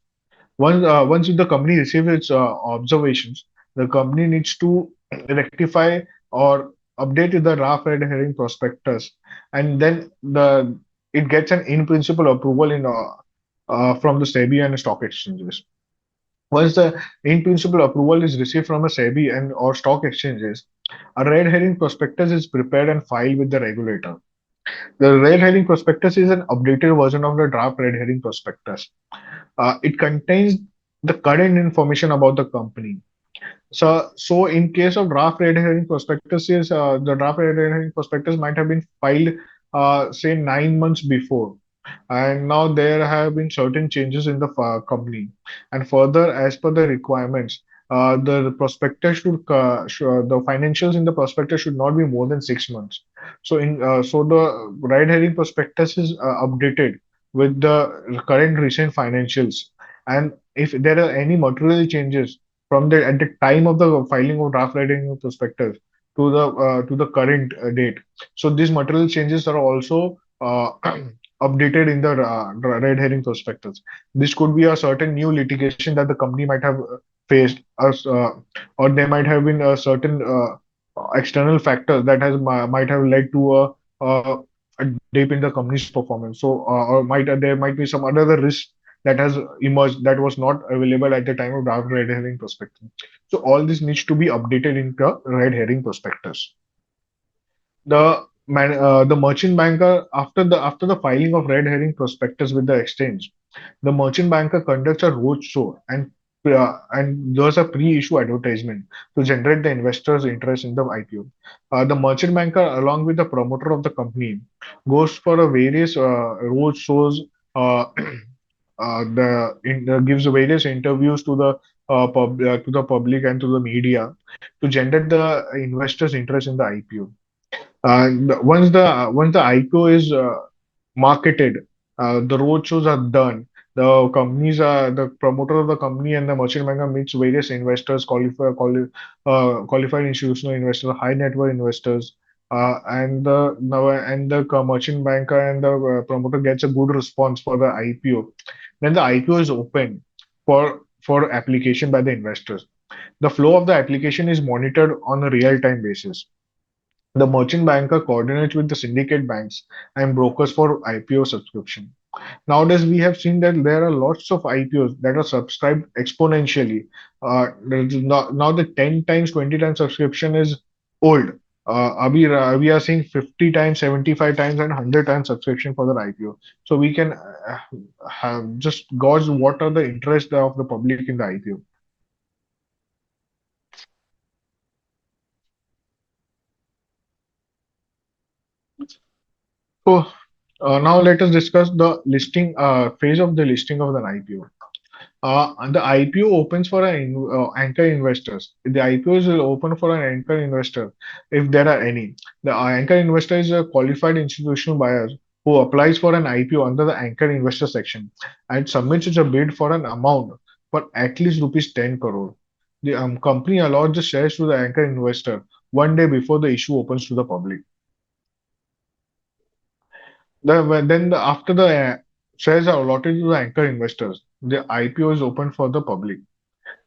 Once the company receives its observations, the company needs to rectify or update the draft red herring prospectus, and then the it gets an in principle approval from the SEBI and stock exchanges. Once the in principle approval is received from a SEBI and or stock exchanges, a red herring prospectus is prepared and filed with the regulator. The red herring prospectus is an updated version of the draft red herring prospectus. It contains the current information about the company. So in case of draft red herring prospectuses, the draft red herring prospectus might have been filed, say 9 months before, and now there have been certain changes in the company. And further, as per the requirements, the prospectus the financials in the prospectus should not be more than 6 months. So the red herring prospectus is updated with the current recent financials, and if there are any material changes from the at the time of the filing of draft writing prospectus to the current date. So these material changes are also updated in the red herring prospectus. This could be a certain new litigation that the company might have faced, or there might have been a certain external factor that might have led to a dip in the company's performance. So, or might there might be some other risk that has emerged that was not available at the time of draft red herring prospectus. So all this needs to be updated in the red herring prospectus. The merchant banker after the filing of red herring prospectus with the exchange, the merchant banker conducts a roadshow and does a pre-issue advertisement to generate the investors' interest in the IPO. The merchant banker, along with the promoter of the company, goes for a various road shows. Uh, gives various interviews to the to the public and to the media to generate the investors' interest in the IPO. Once the IPO is marketed, the roadshows are done. The promoter of the company and the merchant banker meets various investors, qualified institutional investors, high net worth investors, and the merchant banker and the promoter gets a good response for the IPO. Then the IPO is open for application by the investors. The flow of the application is monitored on a real time basis. The merchant banker coordinates with the syndicate banks and brokers for IPO subscription. Nowadays, we have seen that there are lots of IPOs that are subscribed exponentially. Now the 10 times, 20 times subscription is old. We are seeing 50 times, 75 times, and 100 times subscription for the IPO. So we can have just gauge what are the interests of the public in the IPO. So now let us discuss the listing phase of the listing of an IPO. And the IPO opens for anchor investors. The IPO is open for an anchor investor if there are any. The anchor investor is a qualified institutional buyer who applies for an IPO under the anchor investor section and submits a bid for an amount for at least rupees 10 crore. The company allots the shares to the anchor investor 1 day before the issue opens to the public. After the shares are allotted to the anchor investors, the IPO is open for the public.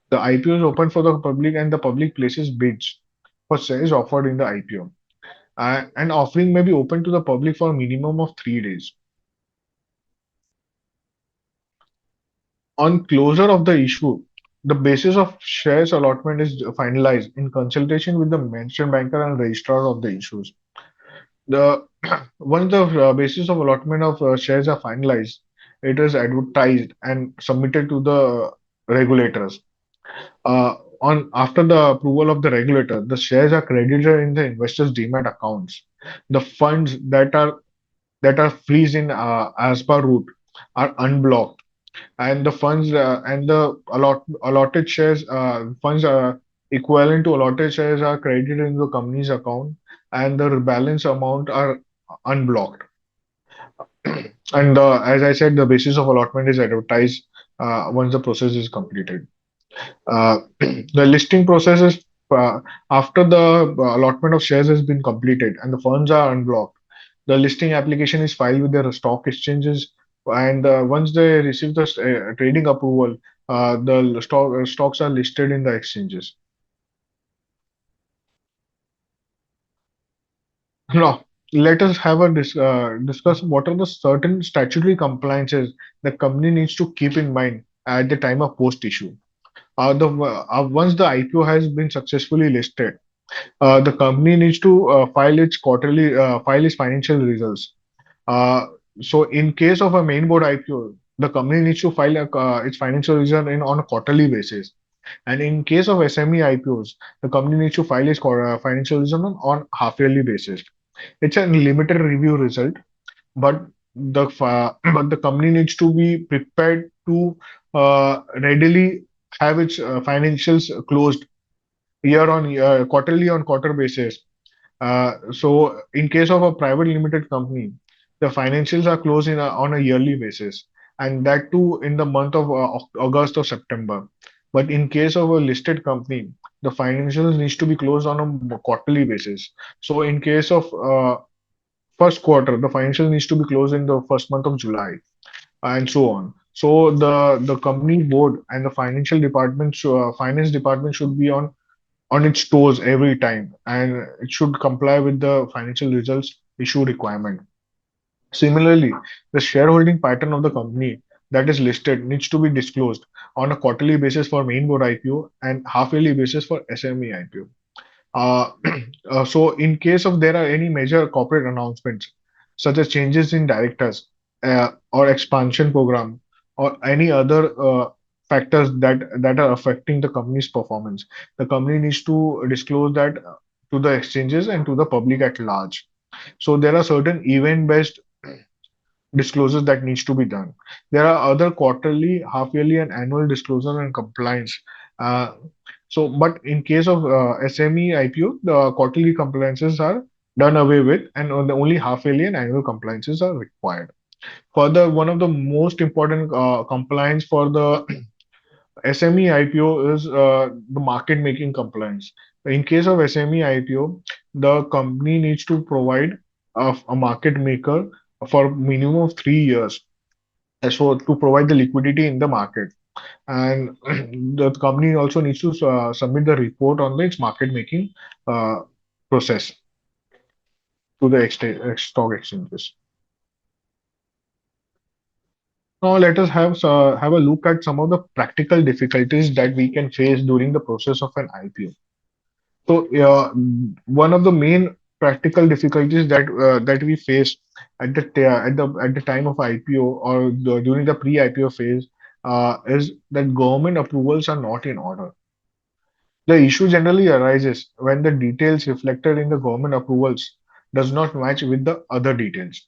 The IPO is open for the public and the public places bids for shares offered in the IPO. An offering may be open to the public for a minimum of 3 days. On closure of the issue, the basis of shares allotment is finalized in consultation with the mentioned banker and registrar of the issues. The once the basis of allotment of shares are finalized, it is advertised and submitted to the regulators. On after the approval of the regulator, the shares are credited in the investors' demat accounts. The funds that are freeze in as per route are unblocked, and the funds and the allotted shares funds equivalent to allotted shares are credited in the company's account, and the balance amount are unblocked. And as I said, the basis of allotment is advertised once the process is completed. The listing process is after the allotment of shares has been completed and the funds are unblocked. The listing application is filed with the stock exchanges, and once they receive the trading approval, the stocks are listed in the exchanges. Now, let us have a discuss what are the certain statutory compliances the company needs to keep in mind at the time of post issue. The Once the IPO has been successfully listed, the company needs to file its financial results. Uh, so in case of a main board IPO, the company needs to file its financial result on a quarterly basis. And in case of SME IPOs, the company needs to file its financial result on half yearly basis. It's a limited review result, but but the company needs to be prepared to readily have its financials closed year on year, quarterly on quarter basis. So in case of a private limited company, the financials are closed on a yearly basis, and that too in the month of August or September. But in case of a listed company, the financials needs to be closed on a quarterly basis. So in case of first quarter, the financial needs to be closed in the first month of July, and so on. So the company board and the finance department should be on its toes every time, and it should comply with the financial results issue requirement. Similarly, the shareholding pattern of the company that is listed needs to be disclosed on a quarterly basis for main board IPO and half yearly basis for SME IPO. Uh, so, in case of there are any major corporate announcements, such as changes in directors or expansion program or any other factors that are affecting the company's performance, the company needs to disclose that to the exchanges and to the public at large. So there are certain event-based disclosures that needs to be done. There are other quarterly, half yearly, and annual disclosure and compliance. Uh, but in case of SME IPO, the quarterly compliances are done away with, and the only half yearly and annual compliances are required. Further, one of the most important compliance for the SME IPO is the market making compliance. In case of SME IPO, the company needs to provide a market maker for minimum of 3 years, so to provide the liquidity in the market. And the company also needs to submit the report on its market making uh, process to the stock exchanges. Now let us have a look at some of the practical difficulties that we can face during the process of an IPO. So one of the main practical difficulties that we face at the time of IPO or during the pre-IPO phase is that government approvals are not in order. The issue generally arises when the details reflected in the government approvals does not match with the other details.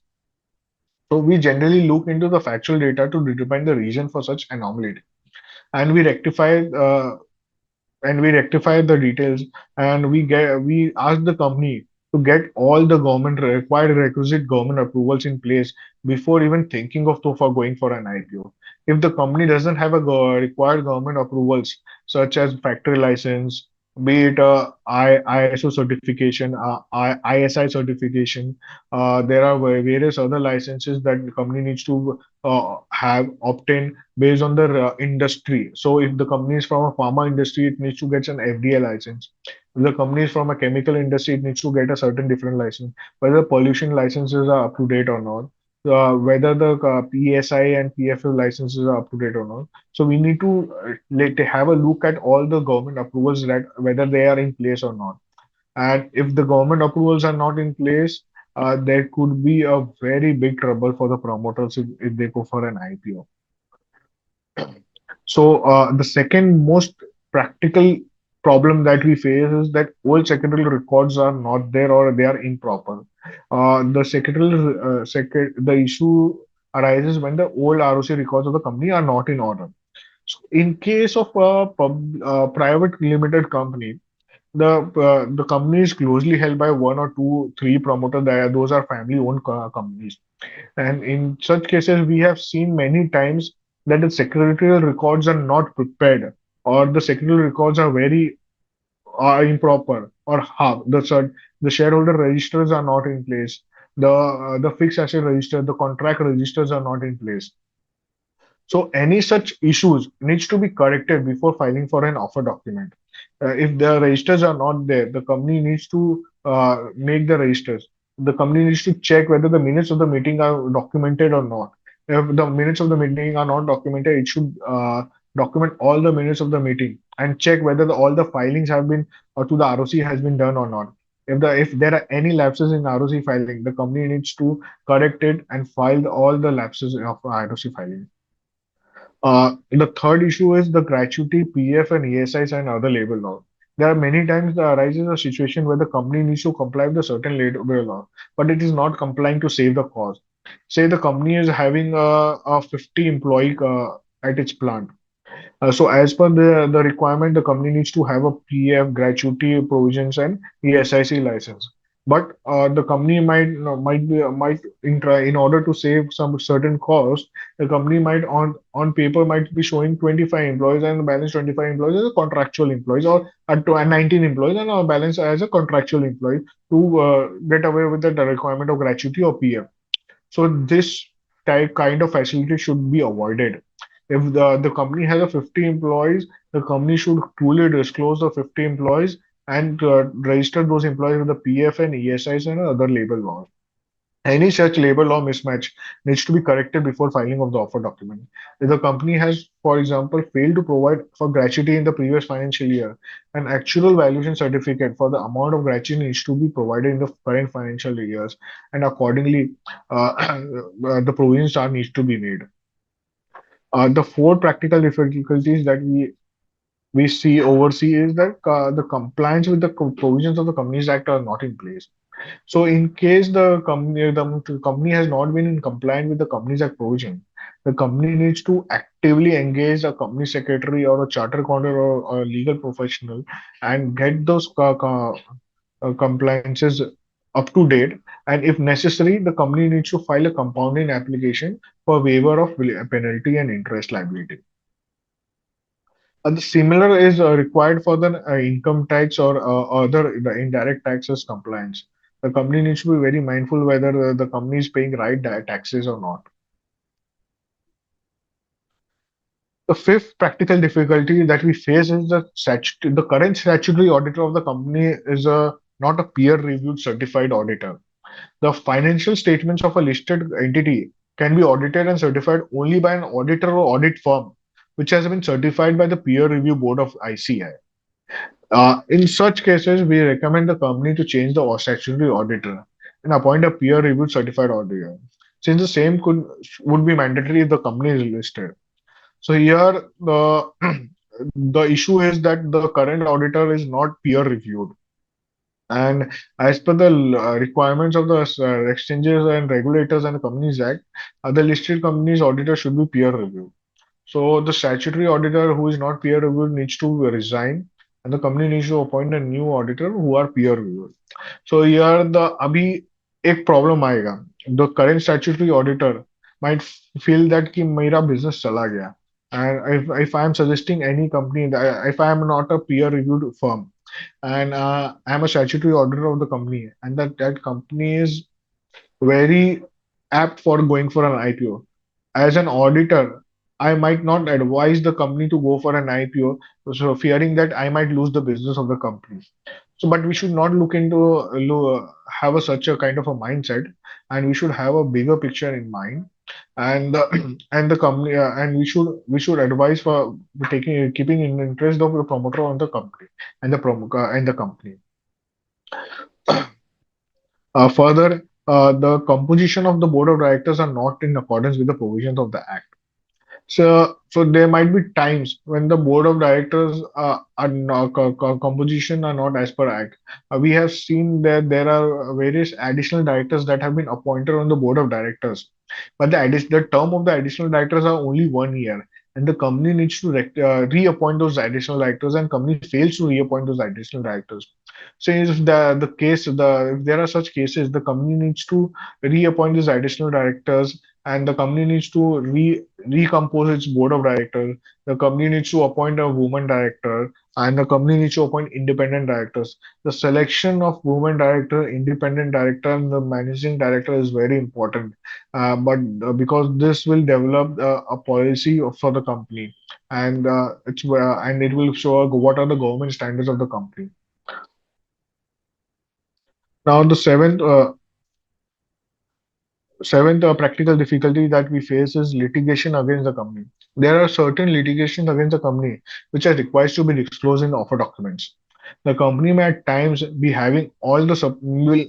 So we generally look into the factual data to determine the reason for such anomaly, and we rectify the details, and we ask the company to get all the government required requisite government approvals in place before even thinking of for going for an IPO. If the company doesn't have a required government approvals such as factory license, be it ISO certification, ISI certification, there are various other licenses that the company needs to have obtained based on the industry. So if the company is from a pharma industry, it needs to get an FDA license. If the company is from a chemical industry, it needs to get a certain different license, whether pollution licenses are up to date or not. whether the PSI and PFL licenses are up to date or not. So we need to have a look at all the government approvals, that whether they are in place or not. And if the government approvals are not in place, there could be a very big trouble for the promoters if they go for an IPO. So the second most practical problem that we face is that old secretarial records are not there or they are improper. The issue arises when the old ROC records of the company are not in order. So in case of a private limited company, the company is closely held by one or two, three promoters. Those are family-owned companies. And in such cases, we have seen many times that the secretarial records are not prepared, or the secretarial records are very are improper, or half. The shareholder registers are not in place. The fixed asset register, the contract registers are not in place. So any such issues needs to be corrected before filing for an offer document. If the registers are not there, the company needs to make the registers. The company needs to check whether the minutes of the meeting are documented or not. If the minutes of the meeting are not documented, it should document all the minutes of the meeting and check whether all the filings have been to the ROC has been done or not. If there are any lapses in ROC filing, the company needs to correct it and file all the lapses of ROC filing. The third issue is the gratuity, PF, and ESIs and other labor law. There are many times there arises a situation where the company needs to comply with a certain labor law, but it is not complying to save the cost. Say the company is having a 50 employee at its plant. So as per the requirement, the company needs to have a PF, gratuity provisions, and ESIC license. But the company in order to save some certain cost, the company might on paper might be showing 25 employees and the balance 25 employees as a contractual employees, or 19 employees and a balance as a contractual employee to get away with the requirement of gratuity or PF. So this type kind of facility should be avoided. If the company has a 50 employees, the company should truly disclose the 50 employees and register those employees with the PF and ESIs and other labor laws. Any such labor law mismatch needs to be corrected before filing of the offer document. If the company has, for example, failed to provide for gratuity in the previous financial year, an actual valuation certificate for the amount of gratuity needs to be provided in the current financial years, and accordingly, the provisions are needs to be made. The four practical difficulties that we see oversee is that the compliance with the provisions of the Companies Act are not in place. So in case the company has not been in compliance with the Companies Act provision, the company needs to actively engage a company secretary or a charter accountant or a legal professional and get those compliances up to date. And if necessary, the company needs to file a compounding application for waiver of penalty and interest liability. The similar is required for the income tax or other the indirect taxes compliance. The company needs to be very mindful whether the company is paying right taxes or not. The fifth practical difficulty that we face is the current statutory auditor of the company is not a peer-reviewed certified auditor. The financial statements of a listed entity can be audited and certified only by an auditor or audit firm, which has been certified by the peer review board of ICI. In such cases, we recommend the company to change the statutory auditor and appoint a peer-reviewed certified auditor, since the same would be mandatory if the company is listed. So here, the the issue is that the current auditor is not peer-reviewed, and as per the requirements of the exchanges and regulators and the Companies Act, the listed companies auditor should be peer-reviewed. So the statutory auditor who is not peer reviewed needs to resign, and the company needs to appoint a new auditor who are peer reviewed. So here the अभी एक problem आएगा. The current statutory auditor might feel that कि मेरा business चला गया, and if I am suggesting any company that if I am not a peer reviewed firm and I am a statutory auditor of the company and that company is very apt for going for an IPO. As an auditor, I might not advise the company to go for an IPO, so fearing that I might lose the business of the company. So, but we should not look into have such a kind of a mindset, and we should have a bigger picture in mind. And and the company and we should advise for taking keeping in interest of the promoter on the company and and the company. Further, the composition of the board of directors are not in accordance with the provisions of the act. So there might be times when the board of directors are not, composition are not as per act. We have seen that there are various additional directors that have been appointed on the board of directors, but the term of the additional directors are only 1 year, and the company needs to reappoint those additional directors, and company fails to reappoint those additional directors. So if if there are such cases, the company needs to reappoint these additional directors, and the company needs to recompose its board of directors. The company needs to appoint a woman director, and the company needs to appoint independent directors. The selection of woman director, independent director, and the managing director is very important. But because this will develop a policy for the company, and it will show what are the government standards of the company. Now, the seventh practical difficulty that we face is litigation against the company. There are certain litigations against the company which are required to be disclosed in offer documents. The company may at times be having all the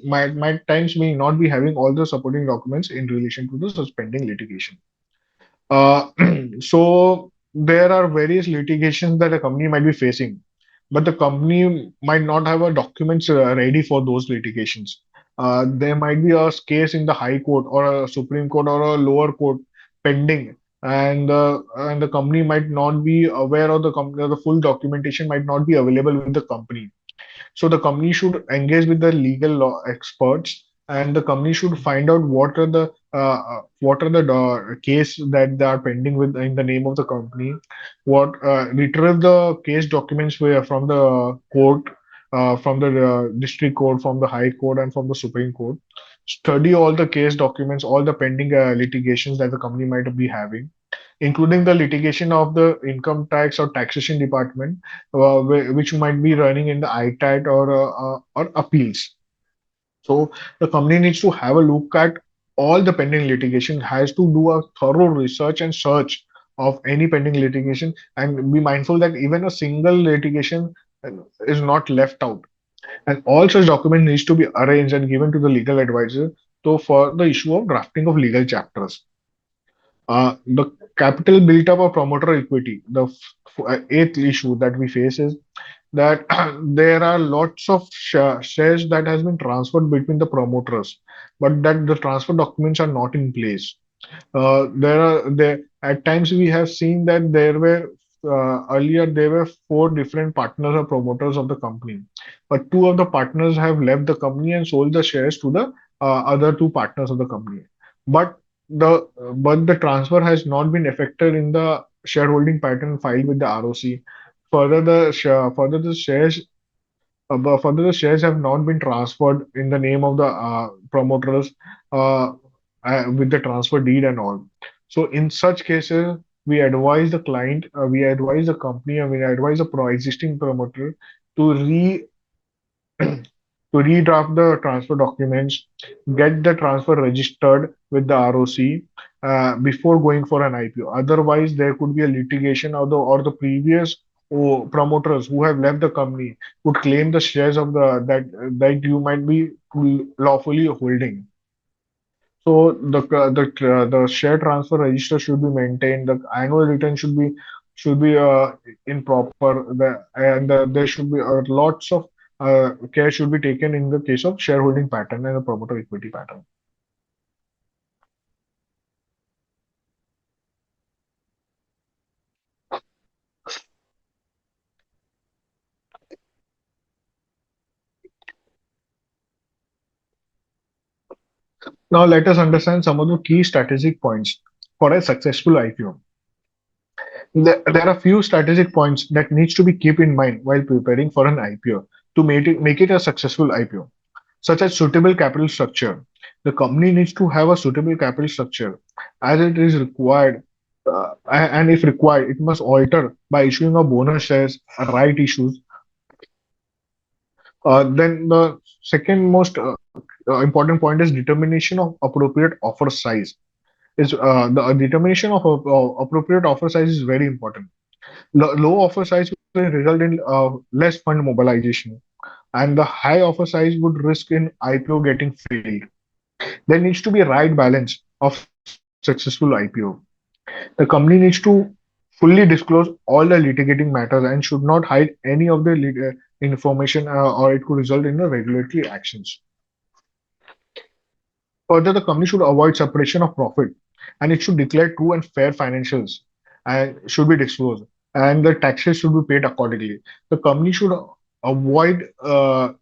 might times may not be having all the supporting documents in relation to the suspending litigation. Uh, so there are various litigations that a company might be facing, but the company might not have a documents ready for those litigations. There might be a case in the High Court or a Supreme Court or a lower court pending, and the company might not be aware of the full documentation might not be available with the company. So the company should engage with the legal law experts, and the company should find out what are the case that they are pending with in the name of the company. What retrieve the case documents from the court, from the district court, from the high court, and from the Supreme Court. Study all the case documents, all the pending litigations that the company might be having, including the litigation of the income tax or taxation department, which might be running in the ITAT or appeals. So the company needs to have a look at all the pending litigation, has to do a thorough research and search of any pending litigation, and be mindful that even a single litigation uh, is not left out. And all such document needs to be arranged and given to the legal advisor to for the issue of drafting of legal chapters. The capital built up of promoter equity. The eighth issue that we face is that there are lots of shares that has been transferred between the promoters, but that the transfer documents are not in place. There at times we have seen that there were earlier there were four different partners or promoters of the company, but two of the partners have left the company and sold the shares to the other two partners of the company. But the transfer has not been effected in the shareholding pattern filed with the ROC. Further the shares but further, the shares have not been transferred in the name of the promoters uh, with the transfer deed and all. So, in such cases, we advise the client, we advise the company, and we advise the existing promoter to to redraft the transfer documents, get the transfer registered with the ROC before going for an IPO. Otherwise, there could be a litigation or the previous promoters who have left the company would claim the shares of that you might be lawfully holding. So the share transfer register should be maintained. The annual return should be in proper. There should be lots of care should be taken in the case of shareholding pattern and the promoter equity pattern. Now let us understand some of the key strategic points for a successful IPO. There are few strategic points that needs to be keep in mind while preparing for an IPO to make it a successful IPO, such as suitable capital structure. The company needs to have a suitable capital structure as it is required, and if required, it must alter by issuing a bonus shares, a right issues. Then the second most important point is determination of appropriate offer size. Is the determination of appropriate offer size is very important. Low offer size will result in less fund mobilization, and the high offer size would risk in IPO getting failed. There needs to be a right balance of successful IPO. The company needs to fully disclose all the litigating matters and should not hide any of the information, or it could result in the regulatory actions. Further, the company should avoid separation of profit, and it should declare true and fair financials and should be disclosed, and the taxes should be paid accordingly. The company should avoid uh,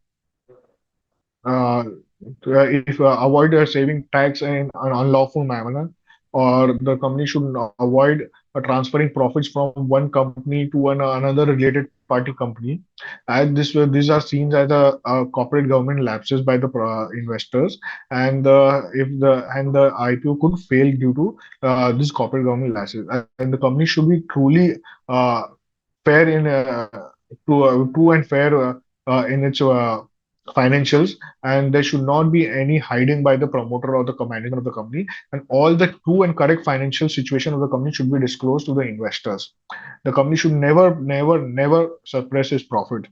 if avoid saving tax in an unlawful manner, or the company should avoid transferring profits from one company to another related party company, as these are seen as a corporate government lapses by the investors, and if the IPO could fail due to this corporate government lapses, and the company should be truly uh, fair in true and fair in its financials, and there should not be any hiding by the promoter or the management of the company, and all the true and correct financial situation of the company should be disclosed to the investors. The company should never suppress its profit.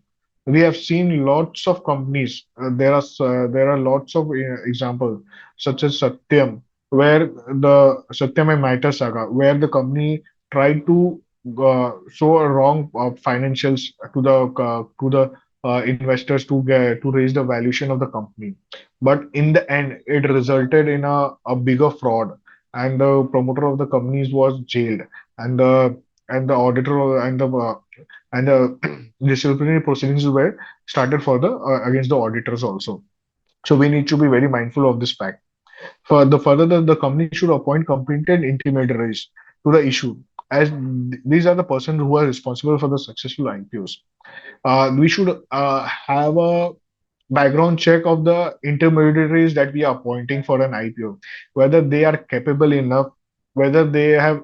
We have seen lots of companies. There are lots of examples, such as Satyam, where the Satyam and Matter saga, where the company tried to show a wrong financials to the investors to raise the valuation of the company. But in the end, it resulted in a bigger fraud, and the promoter of the companies was jailed, and the auditor and the disciplinary proceedings were started for the against the auditors also. So we need to be very mindful of this fact. The company should appoint competent intermediaries to the issue, as these are the persons who are responsible for the successful IPOs. We should have a background check of the intermediaries that we are appointing for an IPO, whether they are capable enough, whether they have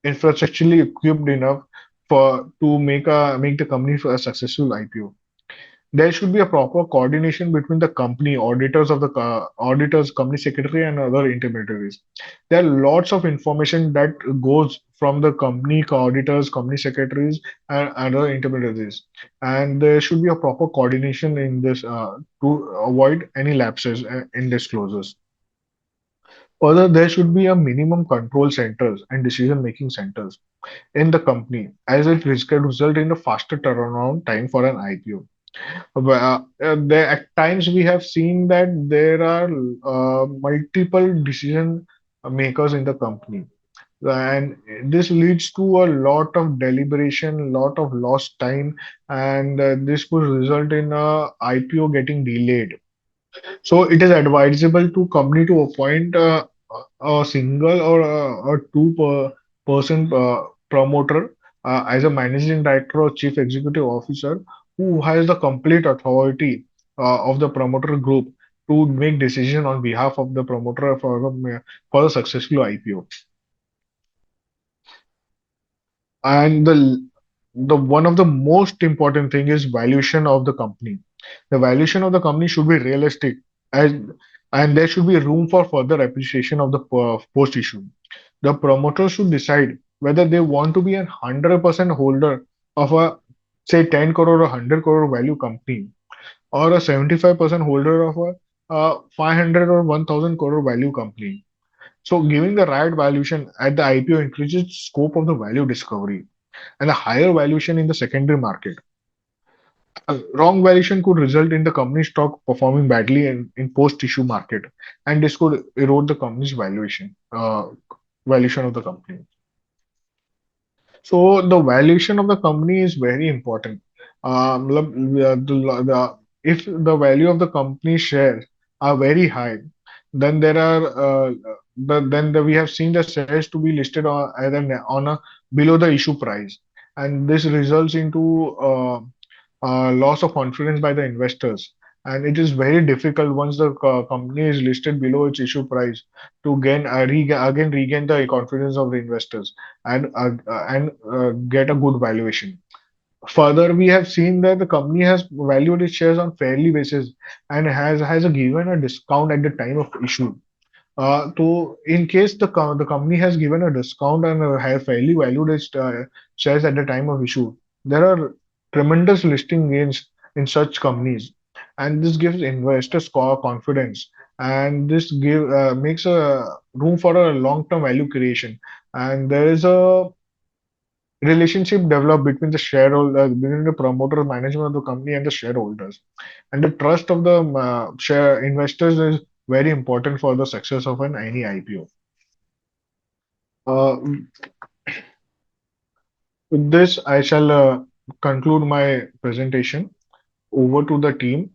infrastructurally equipped enough for to make the company for a successful IPO. There should be a proper coordination between the company auditors auditors, company secretary, and other intermediaries. There are lots of information that goes from the company auditors, company secretaries, and other intermediaries, and there should be a proper coordination in this to avoid any lapses in disclosures. Further, there should be a minimum control centers and decision-making centers in the company, as it can result in a faster turnaround time for an IPO. There at times we have seen that there are multiple decision makers in the company, and this leads to a lot of deliberation, lot of lost time, and this could result in a IPO getting delayed. So it is advisable to company to appoint a single or a person promoter as a managing director or chief executive officer, who has the complete authority of the promoter group to make decision on behalf of the promoter for the successful IPO. And the one of the most important thing is valuation of the company. The valuation of the company should be realistic, and there should be room for further appreciation of the post issue. The promoter should decide whether they want to be a 100% holder of a, say, 10 crore or 100 crore value company, or a 75% holder of a 500 or 1000 crore value company. So giving the right valuation at the IPO increases scope of the value discovery and a higher valuation in the secondary market. A wrong valuation could result in the company stock performing badly in post-issue market, and this could erode the company's valuation of the company. So the valuation of the company is very important. If the value of the company shares are very high, then there are we have seen the shares to be listed on a below the issue price, and this results into loss of confidence by the investors. And it is very difficult once the company is listed below its issue price to again regain the confidence of the investors and get a good valuation. Further, we have seen that the company has valued its shares on fairly basis and has given a discount at the time of issue. So in case the company has given a discount and have fairly valued its shares at the time of issue, there are tremendous listing gains in such companies, and this gives investors confidence, and this makes a room for a long-term value creation. And there is a relationship developed between the shareholder, between the promoter, management of the company, and the shareholders. And the trust of the share investors is very important for the success of any IPO. With this, I shall conclude my presentation. Over to the team.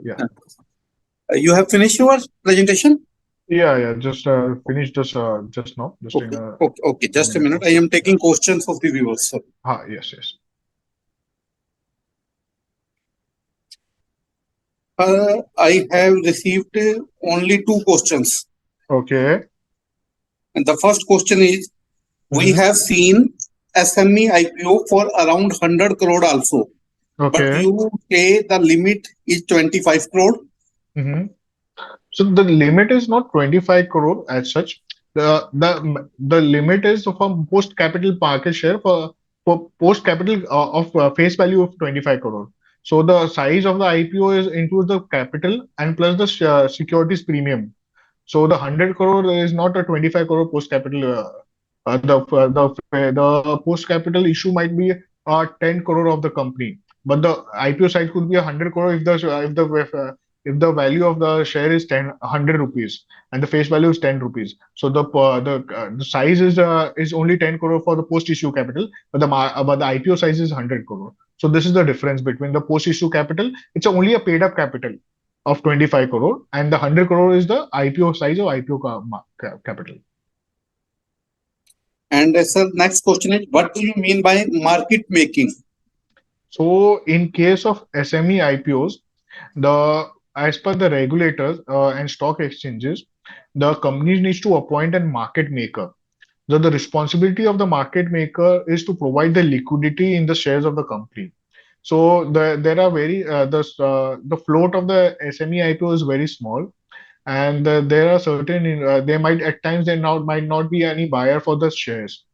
Yeah, You have finished your presentation? yeah. Just finished this just now, just in Okay, a okay, okay. Just a minute minute. or I so. am taking questions of the viewers. Sir. Yes, yes. I have received only two questions. Okay. And the first question is, we Mm-hmm. have seen SME IPO for around 100 crore also. But Okay. you say the limit is 25 crore. Mm-hmm. So the limit is not 25 crore as such. The limit is for post capital market share for post capital of face value of 25 crore. So the size of the IPO is includes the capital and plus the securities premium. So the 100 crore is not a 25 crore post capital. The post capital issue might be 10 crore of the company, but the IPO size could be 100 crore if the value of the share is 100 rupees and the face value is 10 rupees. So the size is only 10 crore for the post issue capital, but the IPO size is 100 crore. So this is the difference between the post issue capital. It's only a paid up capital of 25 crore, and the 100 crore is the IPO size of IPO capital. And sir, next question is, what do you mean by market making? So in case of SME IPOs, the as per the regulators and stock exchanges, the companies needs to appoint a market maker. So the responsibility of the market maker is to provide the liquidity in the shares of the company. So there are the float of the SME IPO is very small, and there are certain there might at times there not might not be any buyer for the shares.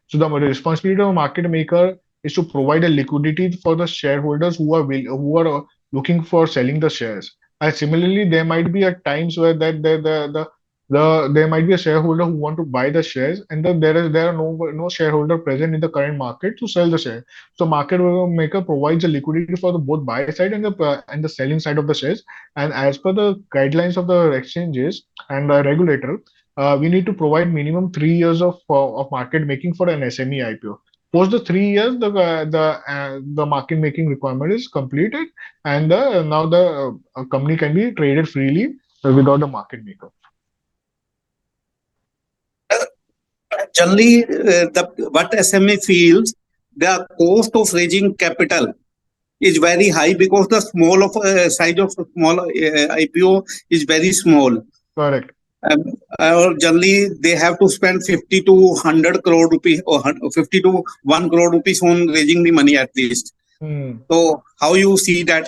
So the responsibility of a market maker is to provide a liquidity for the shareholders who are looking for selling the shares. And similarly, there might be at times where that there might be a shareholder who want to buy the shares, and then there are no shareholder present in the current market to sell the share. So market maker provides a liquidity for the both buy side and the selling side of the shares. And as per the guidelines of the exchanges and the regulator, we need to provide minimum 3 years of market making for an SME IPO. Post the 3 years, the market making requirement is completed, and now the company can be traded freely without the market maker. Generally, what SME feels, the cost of raising capital is very high because the small of size of small IPO is very small. Correct. Or generally, they have to spend 50 to 100 crore rupees or 50 to 1 crore rupees on raising the money at least. So how you see that?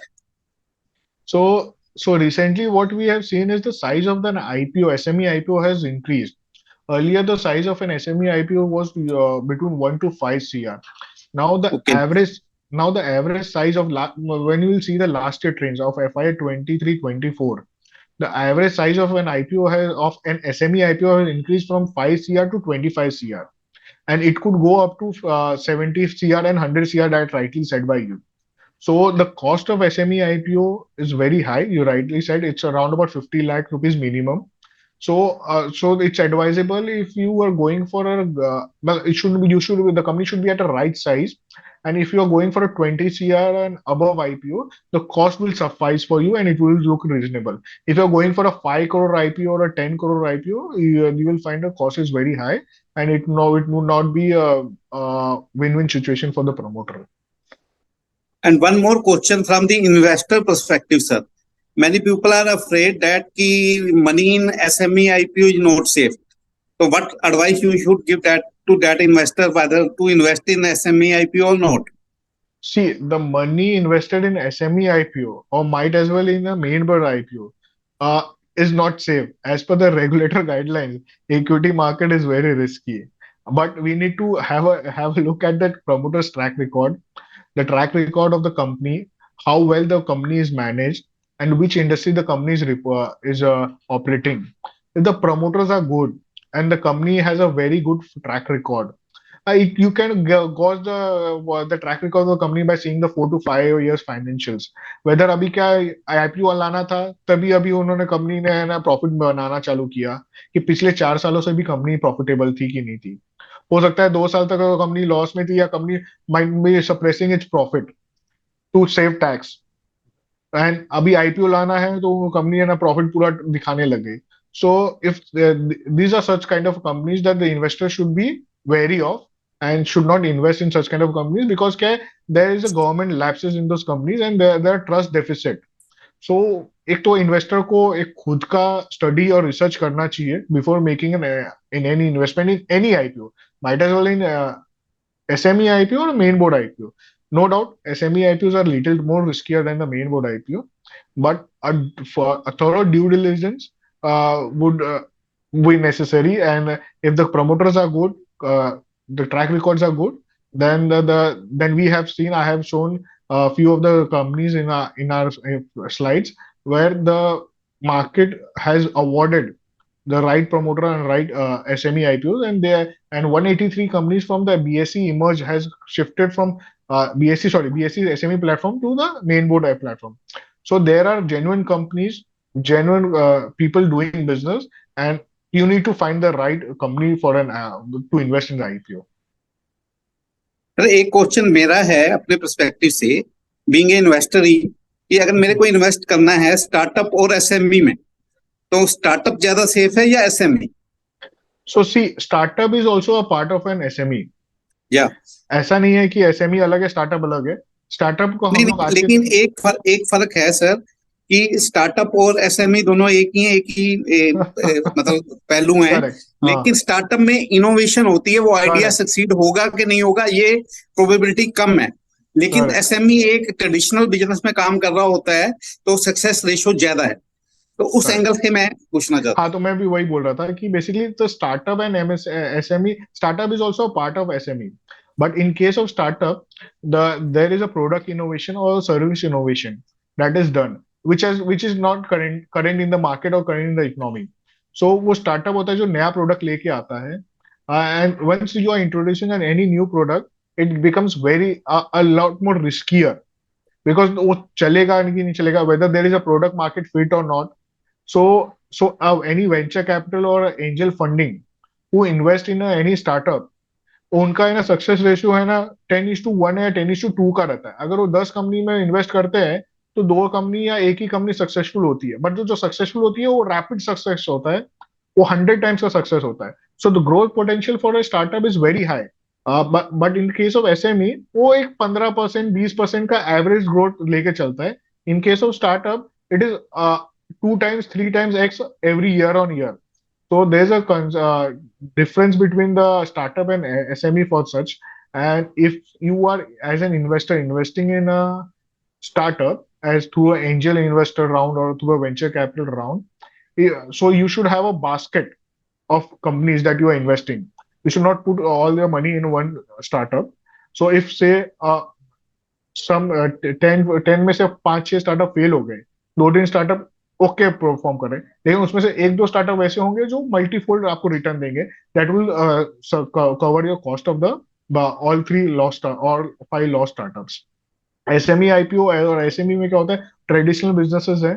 So recently, what we have seen is the size of an IPO, SME IPO has increased. Earlier, the size of an SME IPO was between 1 to 5 CR. Now the Okay. average now the average size of when you will see the last year trends of FY 23-24, the average size of an IPO of an SME IPO has increased from 5 CR to 25 CR, and it could go up to 70 CR and 100 CR, that rightly said by you. So the cost of SME IPO is very high. You rightly said it's around about 50 lakh rupees minimum. So it's advisable if you are going for well, it should be, the company should be at a right size. And if you are going for a 20 CR and above IPO, the cost will suffice for you and it will look reasonable. If you're going for a 5 crore IPO or a 10 crore IPO, you will find the cost is very high, and it would not be a win-win situation for the promoter. And one more question from the investor perspective, sir. Many people are afraid that money in SME IPO is not safe. So what advice you should give that to that investor, whether to invest in SME IPO or not? See, the money invested in SME IPO or might as well in a main board IPO is not safe. As per the regulator guidelines, equity market is very risky. But we need to have a look at that promoter's track record, the track record of the company, how well the company is managed, and which industry the company is operating. If the promoters are good and the company has a very good track record, you can gauge the track record of the company by seeing the 4 to 5 years financials. Whether अभी क्या IPO लाना था, तभी अभी उन्होंने company ने है ना प्रॉफिट बनाना चालू किया, कि पिछले 4 सालों से भी कंपनी प्रॉफिटेबल थी कि नहीं थी. हो सकता है 2 साल तक कंपनी लॉस में थी, या company might be suppressing its profit to save tax, and अभी आईपीओ लाना है तो कंपनी है ना प्रॉफिट पूरा दिखाने लग गई. So if these are such kind of companies that the investor should be wary of and should not invest in such kind of companies, because there is a government lapses in those companies and there are trust deficit. So एक तो investor को एक खुद का study और research करना चाहिए before making in any investment in any IPO, might as well in SME IPO or main board IPO. No doubt, SME IPOs are little more riskier than the main board IPO, but for a thorough due diligence would be necessary. And if the promoters are good, the track records are good, then then we have seen. I have shown a few of the companies in our slides where the market has awarded the right promoter and right SME IPOs, and 183 companies from the BSE emerge has shifted from BSE SME platform to the main board platform. So there are genuine companies, genuine people doing business, and you need to find the right company for to invest in the IPO. Sir एक question मेरा है अपने perspective से, being a investor ही, कि अगर मेरे को invest करना है स्टार्टअप और एसएमई में, तो स्टार्टअप ज्यादा सेफ है या SME? So see, startup is also a part of an SME. या ऐसा नहीं है कि SME अलग है, स्टार्टअप अलग है. स्टार्टअप को हम लोग आज लेकिन एक फर्क है सर, कि स्टार्टअप और एसएमई दोनों एक ही मतलब पहलू हैं. लेकिन स्टार्टअप में इनोवेशन होती है, वो आइडिया सक्सीड होगा कि नहीं होगा ये प्रोबेबिलिटी कम है. लेकिन एसएमई एक ट्रेडिशनल बिजनेस में काम कर रहा होता है, तो सक्सेस रेशियो ज्यादा है. तो उस एंगल से मैं पूछना चाहता हूं. हाँ, तो मैं भी वही बोल रहा था कि basically the startup and SME, startup is also a part of SME, but in case of startup, there is a product innovation or service innovation that is done, which is not current in the market or current in the economy. So वो startup होता है जो नया product लेके आता है, and once you are introducing any new product, it becomes a lot more riskier, because वो चलेगा कि नहीं चलेगा, whether there is a product market fit or not. So any venture capital or angel funding who invest in any startup, उनका है ना success ratio है ना 10:1 या 10:2 का रहता है. अगर वो 10 कंपनी में इन्वेस्ट करते हैं तो 2 कंपनी या एक ही कंपनी सक्सेसफुल होती है, बट जो सक्सेसफुल होती है वो रैपिड सक्सेस होता है, वो 100 टाइम्स का सक्सेस होता है. So the growth potential for a startup is very high, but in case of SME वो एक 15% 20% का एवरेज ग्रोथ लेके चलता है. In case of startup it is 2 times 3 times X every year on year. So there's a difference between the startup and SME for such. And if you are as an investor investing in a startup as through an angel investor round or through a venture capital round, so you should have a basket of companies that you are investing. You should not put all your money in one startup. So if say सम 10 में से 5-6 startup fail हो गए, 2-3 startup okay perform कर रहे हैं, लेकिन उसमें से 1-2 स्टार्टअप ऐसे होंगे जो मल्टीफोल्ड आपको रिटर्न देंगे, that will cover your cost of the all 3 lost और 5 लॉस्ट स्टार्टअप्स. एसएमई आईपीओ और एसएमई में क्या होता है, ट्रेडिशनल बिजनेसेस है,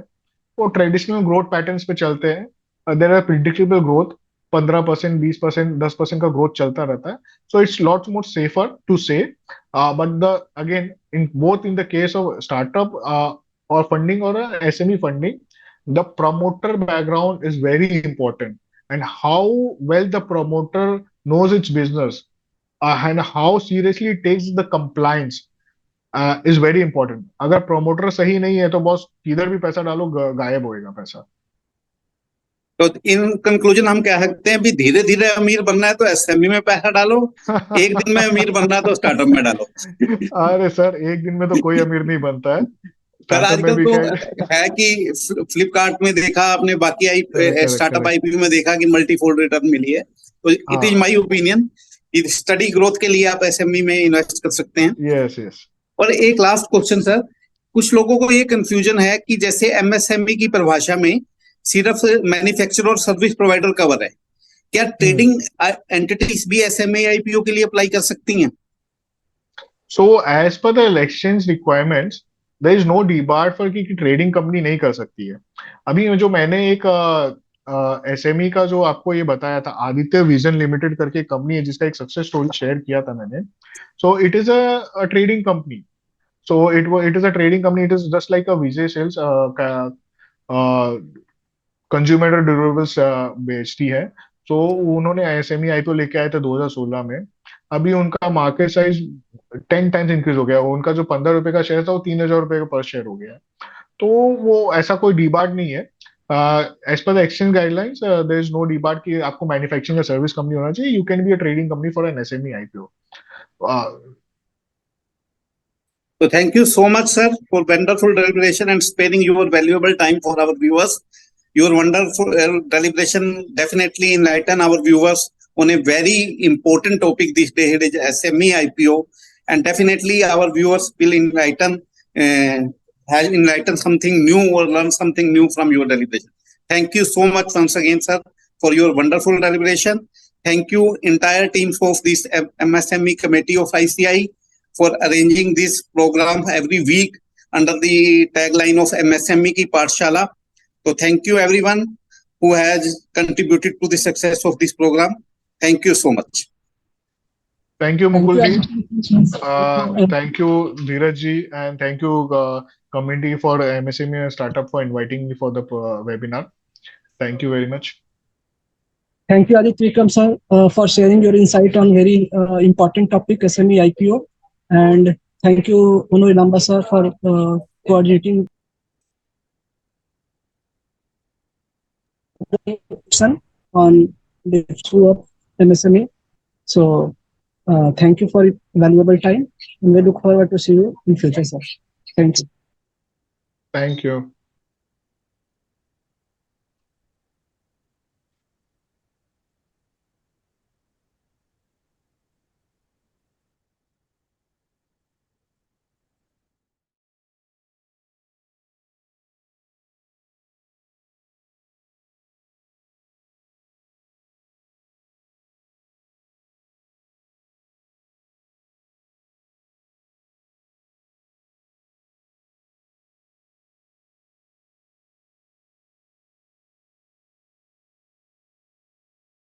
वो ट्रेडिशनल ग्रोथ पैटर्न्स पे चलते हैं. देयर आर प्रिडिक्टेबल ग्रोथ, 15%, 20%, 10% का ग्रोथ चलता रहता है. So it's lots more safer to say, but the again in both in the case of startup और फंडिंग और SME funding, the promoter background is very important, and how well the promoter knows its business and how seriously it takes the compliance is very important. अगर promoter सही नहीं है तो boss किधर भी पैसा डालो गायब होएगा पैसा. तो इन कंक्लूजन हम कह सकते हैं भी धीरे धीरे अमीर बनना है तो एसएमई में पैसा डालो, एक दिन में अमीर बनना है तो स्टार्टअप में डालो. अरे सर, एक दिन में तो कोई अमीर नहीं बनता है. पर स्टार्टअप में आजकल भी तो है कि फ्लिपकार्ट में देखा आपने, बाकी स्टार्टअप करेक्ट. आईपीओ में देखा कि मल्टीफोल्ड रिटर्न मिली है. तो इट इज हाँ, माय ओपिनियन, स्टडी ग्रोथ के लिए आप एसएमई में इन्वेस्ट कर सकते हैं. Yes yes. और एक लास्ट क्वेश्चन सर, कुछ लोगों को ये कंफ्यूजन है कि जैसे एमएसएमई की परिभाषा में सिर्फ मैन्युफैक्चरर और सर्विस प्रोवाइडर कवर है, क्या ट्रेडिंग एंटिटीज भी एसएमई आईपीओ के लिए अप्लाई कर सकती हैं? So as per the exchange requirements, there is no debar for कि ट्रेडिंग कंपनी नहीं कर सकती है. अभी जो मैंने एक एसएमई का जो आपको ये बताया था, आदित्य विजन लिमिटेड करके कंपनी है जिसका एक सक्सेस स्टोरी शेयर किया था मैंने. So it is a trading company. So it is a trading company. It is just like a Vijay Sales, consumer durables बेचती है. तो उन्होंने एसएमई आईपीओ लेके आए थे 2016 में. अभी उनका मार्केट साइज 10 टाइम्स इंक्रीज हो गया. उनका जो 15 रुपए का शेयर था वो 3,000 रुपए का पर शेयर हो गया. तो वो ऐसा कोई डीबार्ट नहीं है. As per the exchange guidelines there is no debarred कि आपको मैन्युफैक्चरिंग या सर्विस कंपनी होना चाहिए. You can be a trading company for an SME IPO. So thank you so much, sir, for wonderful deliberation and sparing your valuable time for our viewers. Your wonderful deliberation definitely enlighten our viewers on a very important topic this day. It is SME IPO, and definitely our viewers will has enlightened something new or learn something new from your deliberation. Thank you so much once again, sir, for your wonderful deliberation. Thank you entire team of this MSME committee of ICI for arranging this program every week under the tagline of MSME Pathshala. So thank you everyone who has contributed to the success of this program. Thank you so much. Thank you, Mukul ji. Thank you, Dheeraj ji, and thank you, committee for MSME Startup for inviting me for the webinar. Thank you very much. Thank you, Aditya Vikram sir, for sharing your insight on very important topic, SME IPO. And thank you, Manu Lamba sir, for coordinating on the issue of MSME. So thank you for your valuable time, and we look forward to see you in future, sir. Thank you. Thank you.